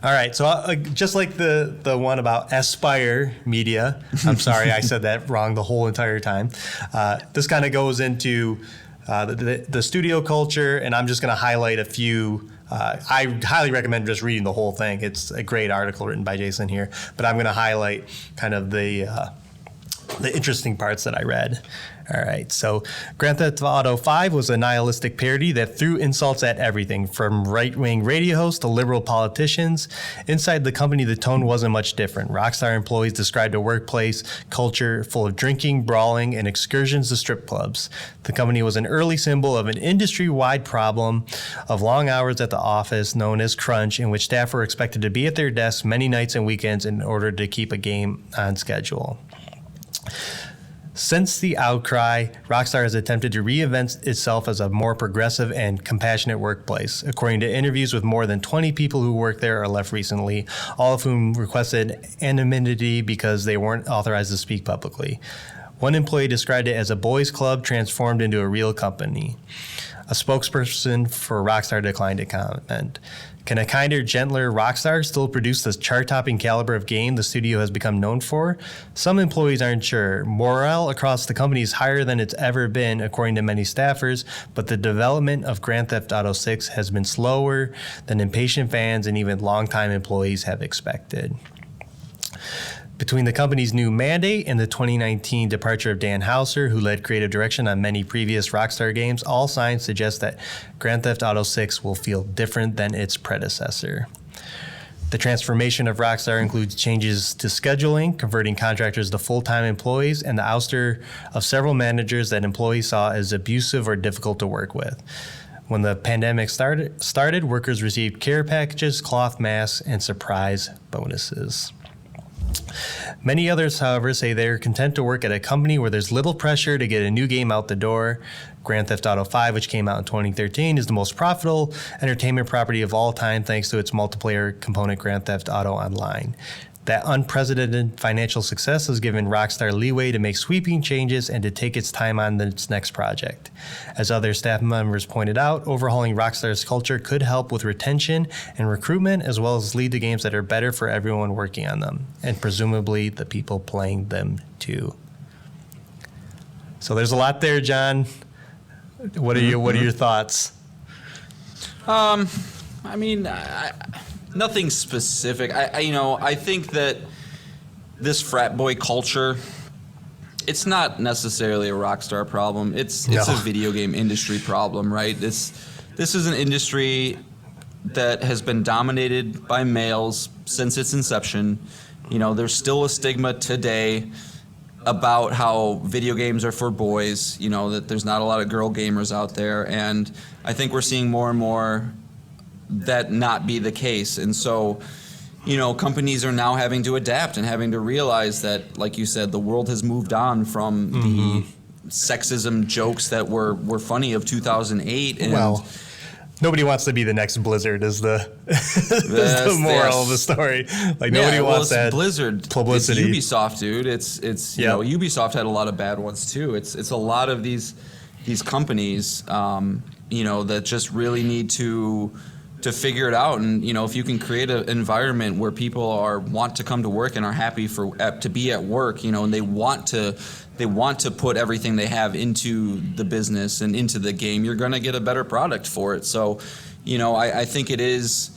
All right, so just like the one about Aspyr Media, I'm sorry I said that wrong the whole entire time. This kind of goes into the studio culture, and I'm just going to highlight a few. I highly recommend just reading the whole thing. It's a great article written by Jason here, but I'm going to highlight kind of the interesting parts that I read. All right, so Grand Theft Auto 5 was a nihilistic parody that threw insults at everything, from right-wing radio hosts to liberal politicians. Inside the company, the tone wasn't much different. Rockstar employees described a workplace culture full of drinking, brawling, and excursions to strip clubs. The company was an early symbol of an industry-wide problem of long hours at the office, known as crunch, in which staff were expected to be at their desks many nights and weekends in order to keep a game on schedule. Since the outcry, Rockstar has attempted to reinvent itself as a more progressive and compassionate workplace. According to interviews with more than 20 people who worked there or left recently, all of whom requested anonymity because they weren't authorized to speak publicly. One employee described it as a boys' club transformed into a real company. A spokesperson for Rockstar declined to comment. Can a kinder, gentler Rockstar still produce the chart-topping caliber of game the studio has become known for? Some employees aren't sure. Morale across the company is higher than it's ever been, according to many staffers, but the development of Grand Theft Auto 6 has been slower than impatient fans and even longtime employees have expected. Between the company's new mandate and the 2019 departure of Dan Houser, who led creative direction on many previous Rockstar games, all signs suggest that Grand Theft Auto 6 will feel different than its predecessor. The transformation of Rockstar includes changes to scheduling, converting contractors to full-time employees, and the ouster of several managers that employees saw as abusive or difficult to work with. When the pandemic started, workers received care packages, cloth masks, and surprise bonuses. Many others, however, say they're content to work at a company where there's little pressure to get a new game out the door. Grand Theft Auto 5, which came out in 2013, is the most profitable entertainment property of all time thanks to its multiplayer component Grand Theft Auto Online. That unprecedented financial success has given Rockstar leeway to make sweeping changes and to take its time on its next project. As other staff members pointed out, overhauling Rockstar's culture could help with retention and recruitment, as well as lead to games that are better for everyone working on them, and presumably the people playing them too. So there's a lot there, John. What are your thoughts? Nothing specific. I think that this frat boy culture, it's not necessarily a Rockstar problem. It's a video game industry problem, right? This is an industry that has been dominated by males since its inception. There's still a stigma today about how video games are for boys, that there's not a lot of girl gamers out there. And I think we're seeing more and more that not be the case. And so, companies are now having to adapt and having to realize that, like you said, the world has moved on from the sexism jokes that were funny of 2008. And well, nobody wants to be the next Blizzard is the moral of the story. Like nobody wants that Blizzard publicity. It's Ubisoft, dude. It's Ubisoft had a lot of bad ones too. It's a lot of these companies, that just really need to figure it out. And if you can create an environment where people want to come to work and are happy to be at work, and they want to put everything they have into the business and into the game, you're going to get a better product for it. So, I think it is.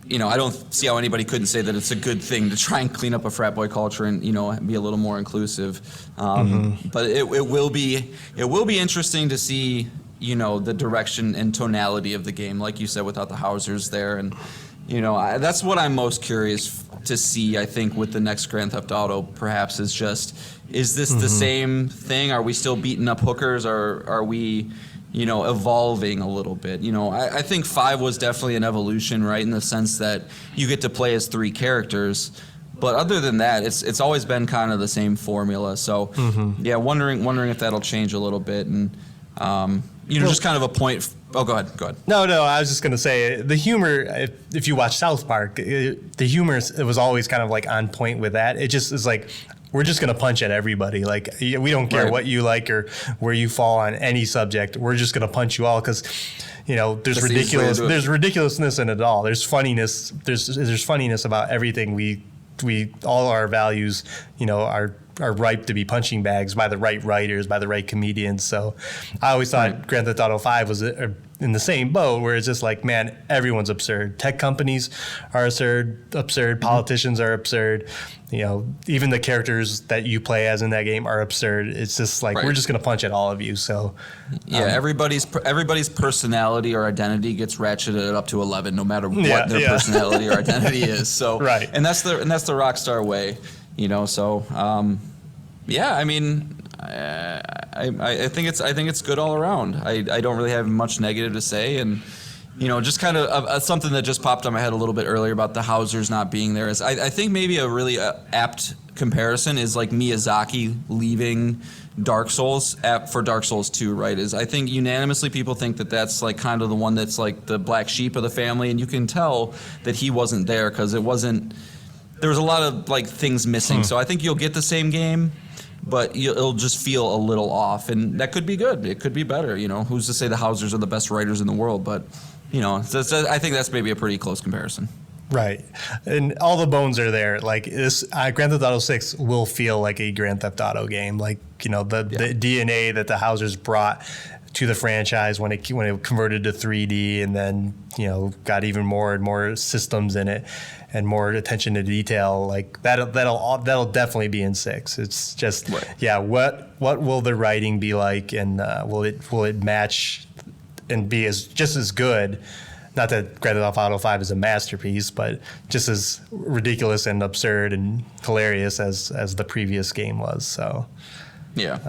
I don't see how anybody couldn't say that it's a good thing to try and clean up a frat boy culture and be a little more inclusive. But it will be interesting to see the direction and tonality of the game, like you said, without the Housers there. And, that's what I'm most curious to see, I think, with the next Grand Theft Auto, perhaps, is this the same thing? Are we still beating up hookers, or are we, evolving a little bit? I think 5 was definitely an evolution, right, in the sense that you get to play as 3 characters. But other than that, it's always been kind of the same formula. So, wondering if that'll change a little bit. And, just kind of a point. Oh, go ahead. No, I was just going to say the humor, if you watch South Park, the humor, it was always kind of like on point with that. It just is like, we're just gonna punch at everybody. Like we don't care Right. what you like or where you fall on any subject. We're just gonna punch you all because, you know, there's That's the easiest way to do it. There's ridiculousness in it all. There's funniness. There's funniness about everything. We all our values, you know, are ripe to be punching bags by the right writers, by the right comedians. So I always thought Grand Theft Auto 5 was in the same boat where it's just like, man, everyone's absurd. Tech companies are absurd. Politicians are absurd. You know, even the characters that you play as in that game are absurd. It's just like, Right. we're just going to punch at all of you. So Yeah, everybody's personality or identity gets ratcheted up to 11, no matter what Yeah, their yeah. personality or identity is. So, Right. and that's the Rockstar way, you know. So, yeah, I mean, I think it's good all around. I don't really have much negative to say, and you know, just kind of something that just popped on my head a little bit earlier about the Housers not being there is I think maybe a really apt comparison is like Miyazaki leaving Dark Souls for Dark Souls 2, right? Is I think unanimously people think that that's like kind of the one that's like the black sheep of the family, and you can tell that he wasn't there because there was a lot of like things missing. So I think you'll get the same game, but it'll just feel a little off, and that could be good. It could be better, you know. Who's to say the Housers are the best writers in the world? But you know, I think that's maybe a pretty close comparison. right, and all the bones are there. Like this, Grand Theft Auto 6 will feel like a Grand Theft Auto game. Like, you know, the DNA that the Housers brought to the franchise when it converted to 3D, and then, you know, got even more and more systems in it and more attention to detail. Like that'll definitely be in 6. It's just what will the writing be like, and will it match and be just as good? Not that Grand Theft Auto 5 is a masterpiece, but just as ridiculous and absurd and hilarious as the previous game was. So Yeah.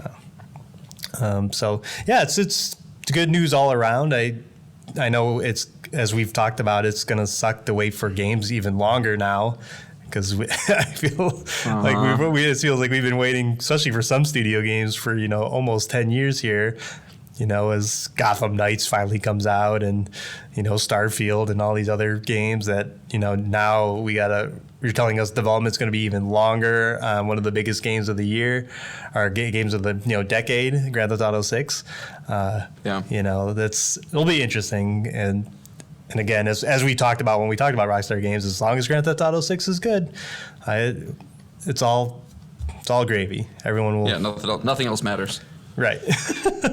It's good news all around. I know it's, as we've talked about, it's going to suck to wait for games even longer now, because I feel like it feels like we've been waiting, especially for some studio games, for, you know, almost 10 years here. You know, as Gotham Knights finally comes out, and, you know, Starfield and all these other games that, you know, now you're telling us development's going to be even longer. One of the biggest games of the year, or games of the, you know, decade, Grand Theft Auto 6. You know, it'll be interesting. And again, as we talked about when we talked about Rockstar games, as long as Grand Theft Auto 6 is good, it's all gravy. Everyone will. Yeah, nothing else matters. Right.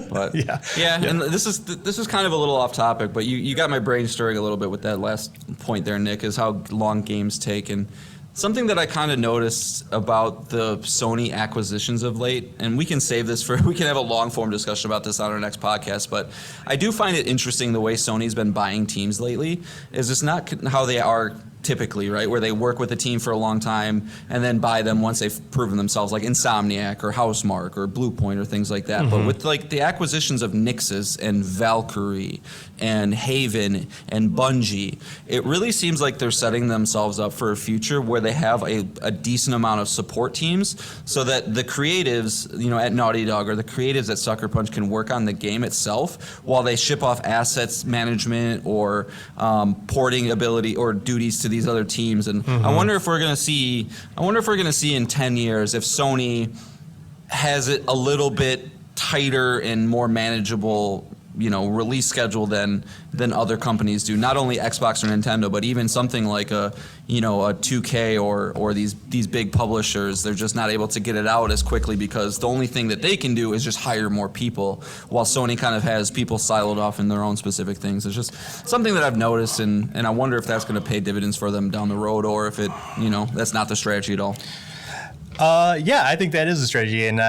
But and this is kind of a little off topic, but you got my brain stirring a little bit with that last point there, Nick, is how long games take. And something that I kind of noticed about the Sony acquisitions of late, and we can save this we can have a long form discussion about this on our next podcast, but I do find it interesting the way Sony's been buying teams lately. Is it's not how they are typically, right, where they work with a team for a long time and then buy them once they've proven themselves, like Insomniac or Housemarque or Bluepoint or things like that. But with like the acquisitions of Nixxes and Valkyrie and Haven and Bungie, it really seems like they're setting themselves up for a future where they have a decent amount of support teams, so that the creatives, you know, at Naughty Dog or the creatives at Sucker Punch can work on the game itself while they ship off assets management or porting ability or duties to these other teams. And I wonder if we're going to see in 10 years if Sony has it a little bit tighter and more manageable, you know, release schedule than other companies do. Not only Xbox or Nintendo, but even something like a 2K or these big publishers. They're just not able to get it out as quickly because the only thing that they can do is just hire more people, while Sony kind of has people siloed off in their own specific things. It's just something that I've noticed, and I wonder if that's going to pay dividends for them down the road, or if it, you know, that's not the strategy at all. I think that is a strategy, and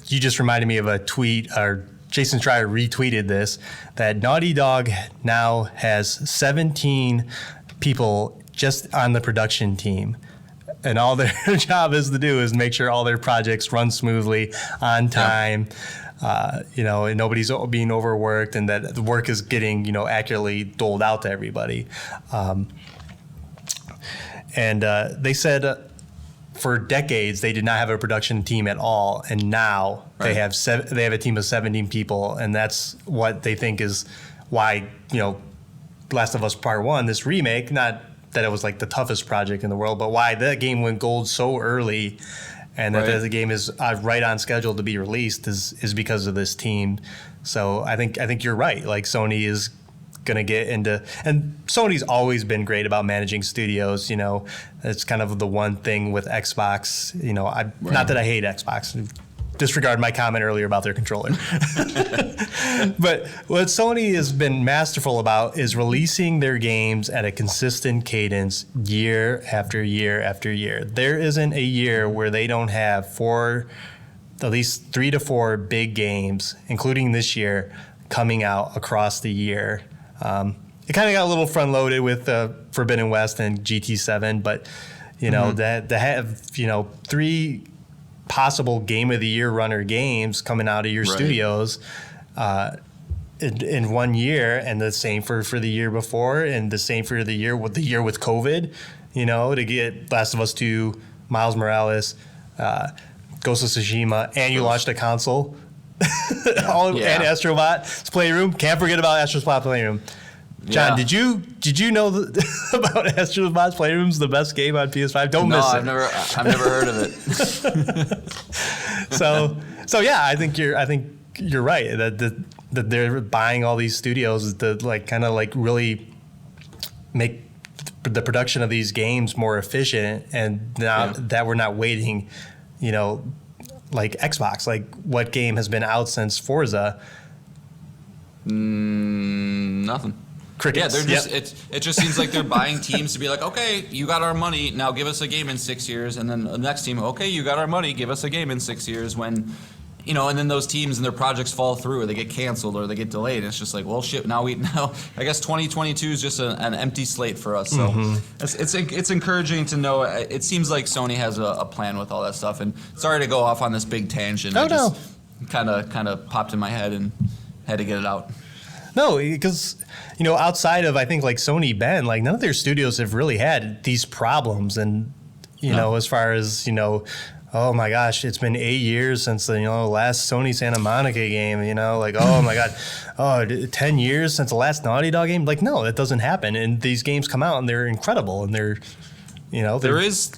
you just reminded me of a tweet, or Jason Schreier retweeted this, that Naughty Dog now has 17 people just on the production team. And all their job is to do is make sure all their projects run smoothly, on time, and nobody's being overworked, and that the work is getting, accurately doled out to everybody. They said for decades they did not have a production team at all, and now they have a team of 17 people, and that's what they think is why Last of Us Part 1, this remake, not that it was like the toughest project in the world, but why that game went gold so early, and that the game is right on schedule to be released is because of this team. So I think you're right. Like Sony is gonna get into, and Sony's always been great about managing studios. You know, it's kind of the one thing with Xbox. You know, not that I hate Xbox. Disregard my comment earlier about their controller. But what Sony has been masterful about is releasing their games at a consistent cadence year after year after year. There isn't a year where they don't have at least 3 to 4 big games, including this year, coming out across the year. It kind of got a little front loaded with Forbidden West and GT7, but you know, to have 3 possible game of the year runner games coming out of your studios in 1 year, and the same for the year before, and the same for the year with COVID, you know, to get Last of Us 2, Miles Morales, Ghost of Tsushima, and you launched a console. And Astrobot's Playroom. Can't forget about Astrobot's Playroom. John, did you know about Astrobot's Playroom's the best game on PS5? Don't miss it. No, I've never heard of it. So yeah, I think you're right that they're buying all these studios to really make the production of these games more efficient, and now that we're not waiting, you know, like Xbox, like what game has been out since Forza? Nothing. Crickets. Yeah, they're just it just seems like they're buying teams to be like, okay, you got our money, now give us a game in 6 years, and then the next team, okay, you got our money, give us a game in 6 years, when, you know, and then those teams and their projects fall through, or they get canceled, or they get delayed. And it's just like, well, shit. Now I guess 2022 is just an empty slate for us. So it's encouraging to know. It seems like Sony has a plan with all that stuff. And sorry to go off on this big tangent. Kind of popped in my head and had to get it out. No, because, you know, outside of, I think, like Sony, Ben, like none of their studios have really had these problems. And, you know, as far as, you know, oh my gosh, it's been 8 years since the last Sony Santa Monica game, you know, like, oh my God, 10 years since the last Naughty Dog game. Like, no, that doesn't happen. And these games come out and they're incredible, and they're, you know, there is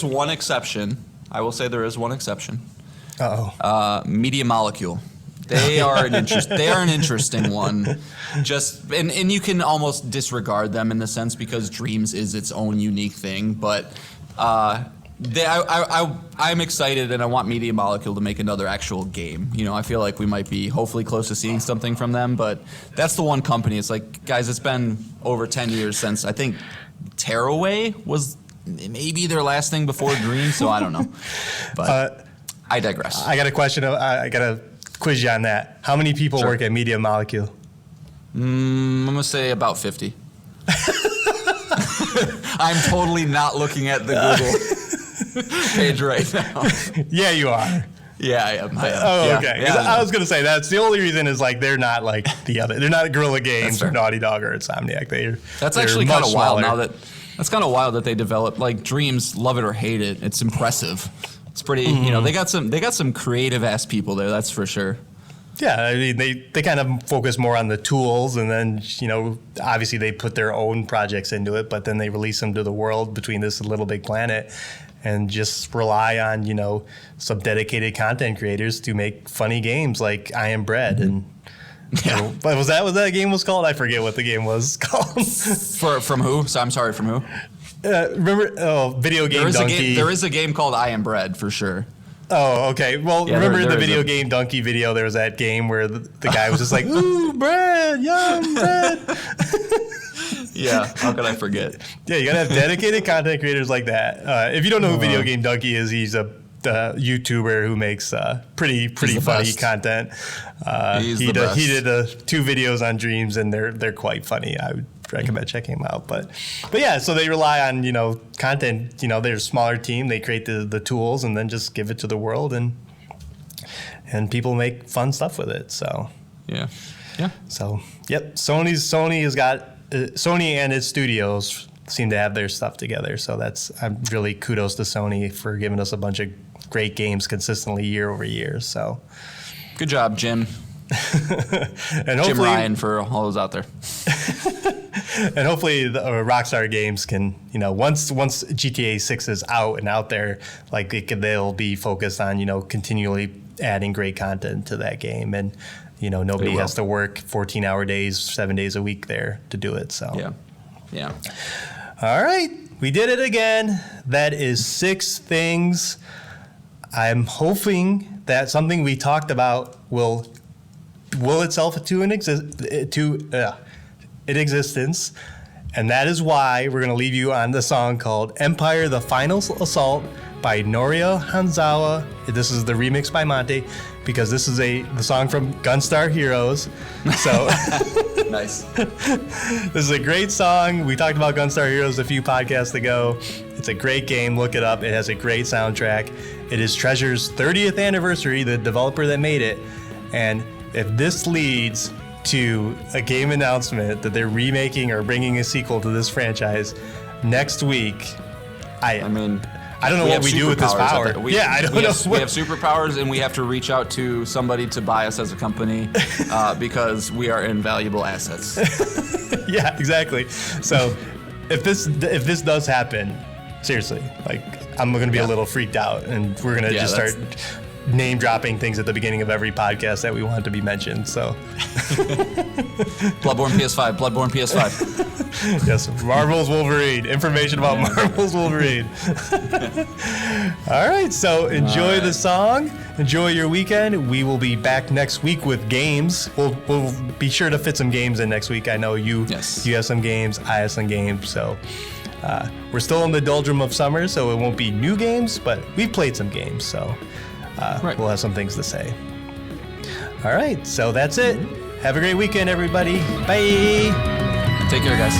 one exception. I will say there is one exception. Media Molecule. They are an interesting one. Just and you can almost disregard them in the sense because Dreams is its own unique thing, but I'm excited, and I want Media Molecule to make another actual game. You know, I feel like we might be hopefully close to seeing something from them, but that's the one company. It's like, guys, it's been over 10 years since, I think, Tearaway was maybe their last thing before Dream, so I don't know. But I digress. I got a question. I got to quiz you on that. How many people work at Media Molecule? I'm going to say about 50. I'm totally not looking at the Google page right now. Yeah, you are. Yeah, I am. Oh, okay. Yeah, I was gonna say that's the only reason is like they're not like the other. They're not Guerrilla Games or Naughty Dog or Insomniac. That's actually kind of wild now that. That's kind of wild that they develop like Dreams. Love it or hate it, it's impressive. It's pretty. You know, they got some creative ass people there. That's for sure. Yeah, I mean, they kind of focus more on the tools, and then, you know, obviously they put their own projects into it, but then they release them to the world between this and Little Big Planet, and just rely on, you know, some dedicated content creators to make funny games like I Am Bread. And but was that what that game was called? I forget what the game was called. From who? So I'm sorry, from who? Remember? Video Game Donkey. There is a game called I Am Bread for sure. Oh, okay. Well, remember in the Video Game Donkey video, there was that game where the guy was just like, ooh, bread, yum, bread. Yeah, how could I forget? Yeah, you got to have dedicated content creators like that. If you don't know who Video Game Donkey is, he's a YouTuber who makes pretty funny content. He did 2 videos on Dreams, and they're quite funny. I would recommend checking them out. But yeah, so they rely on, you know, content. You know, they're a smaller team. They create the tools and then just give it to the world, and people make fun stuff with it. So yeah. So yep, Sony has got Sony and its studios seem to have their stuff together. So I'm really kudos to Sony for giving us a bunch of great games consistently year over year. So good job, Jim. And Jim Ryan for all those out there. And hopefully the Rockstar Games can, once GTA 6 is out and out there, like they'll be focused on, continually adding great content to that game. And, nobody has to work 14-hour days, 7 days a week there to do it. So Yeah. All right. We did it again. That is 6 things. I'm hoping that something we talked about will itself in existence. And that is why we're going to leave you on the song called Empire: The Final Assault by Norio Hanzawa. This is the remix by Monte, because this is the song from Gunstar Heroes. So Nice. this is a great song. We talked about Gunstar Heroes a few podcasts ago. It's a great game. Look it up. It has a great soundtrack. It is Treasure's 30th anniversary, the developer that made it. And if this leads to a game announcement that they're remaking or bringing a sequel to this franchise next week, I don't know what we do with this power. I don't know. We have superpowers, and we have to reach out to somebody to buy us as a company because we are invaluable assets. Yeah, exactly. So if this does happen, seriously, like I'm going to be a little freaked out, and we're going to just start name dropping things at the beginning of every podcast that we want to be mentioned. So Bloodborne PS5. Yes, Marvel's Wolverine. Information about Marvel's Wolverine. All right, so enjoy the song. Enjoy your weekend. We will be back next week with games. We'll be sure to fit some games in next week. I know you have some games, I have some games. So we're still in the doldrum of summer, so it won't be new games, but we've played some games, so we'll have some things to say. All right, so that's it. Have a great weekend, everybody. Bye. Take care, guys.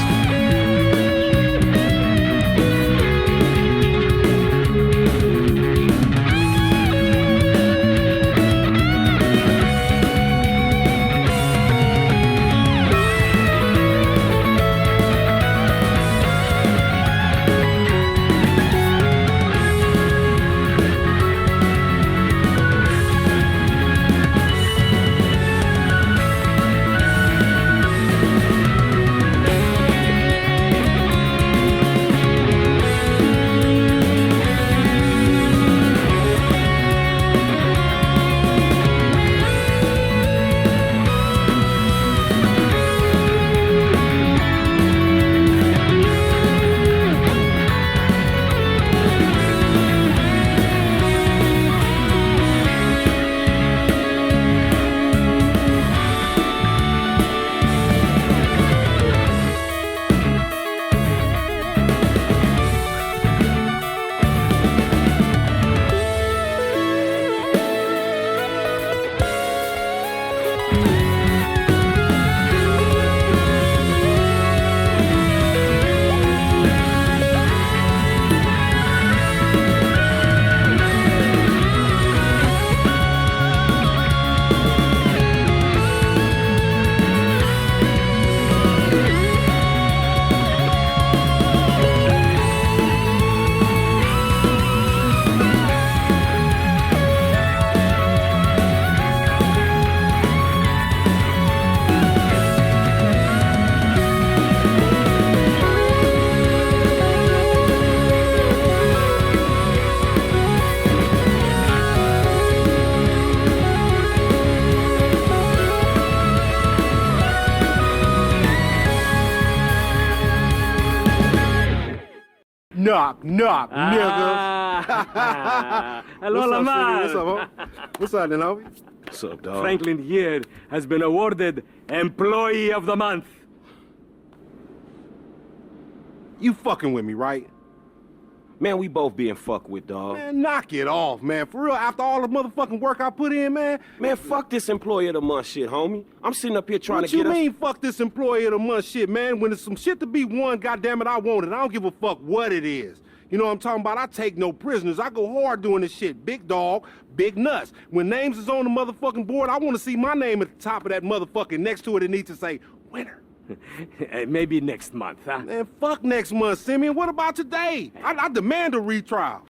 Knock, knock, niggas. Hello, Lamar. What's up, homie? What's up, then, homie? What's up, dog? Franklin here has been awarded Employee of the Month. You fucking with me, right? Man, we both being fucked with, dog. Man, knock it off, man. For real, after all the motherfucking work I put in, man. Man, fuck this Employee of the Month shit, homie. I'm sitting up here trying to get us... What you mean, fuck this Employee of the Month shit, man? When there's some shit to be won, goddammit, I want it. I don't give a fuck what it is. You know what I'm talking about? I take no prisoners. I go hard doing this shit. Big dog, big nuts. When names is on the motherfucking board, I want to see my name at the top of that motherfucking next to it. It needs to say, winner. Maybe next month, huh? Man, fuck next month, Simeon. What about today? I demand a retrial.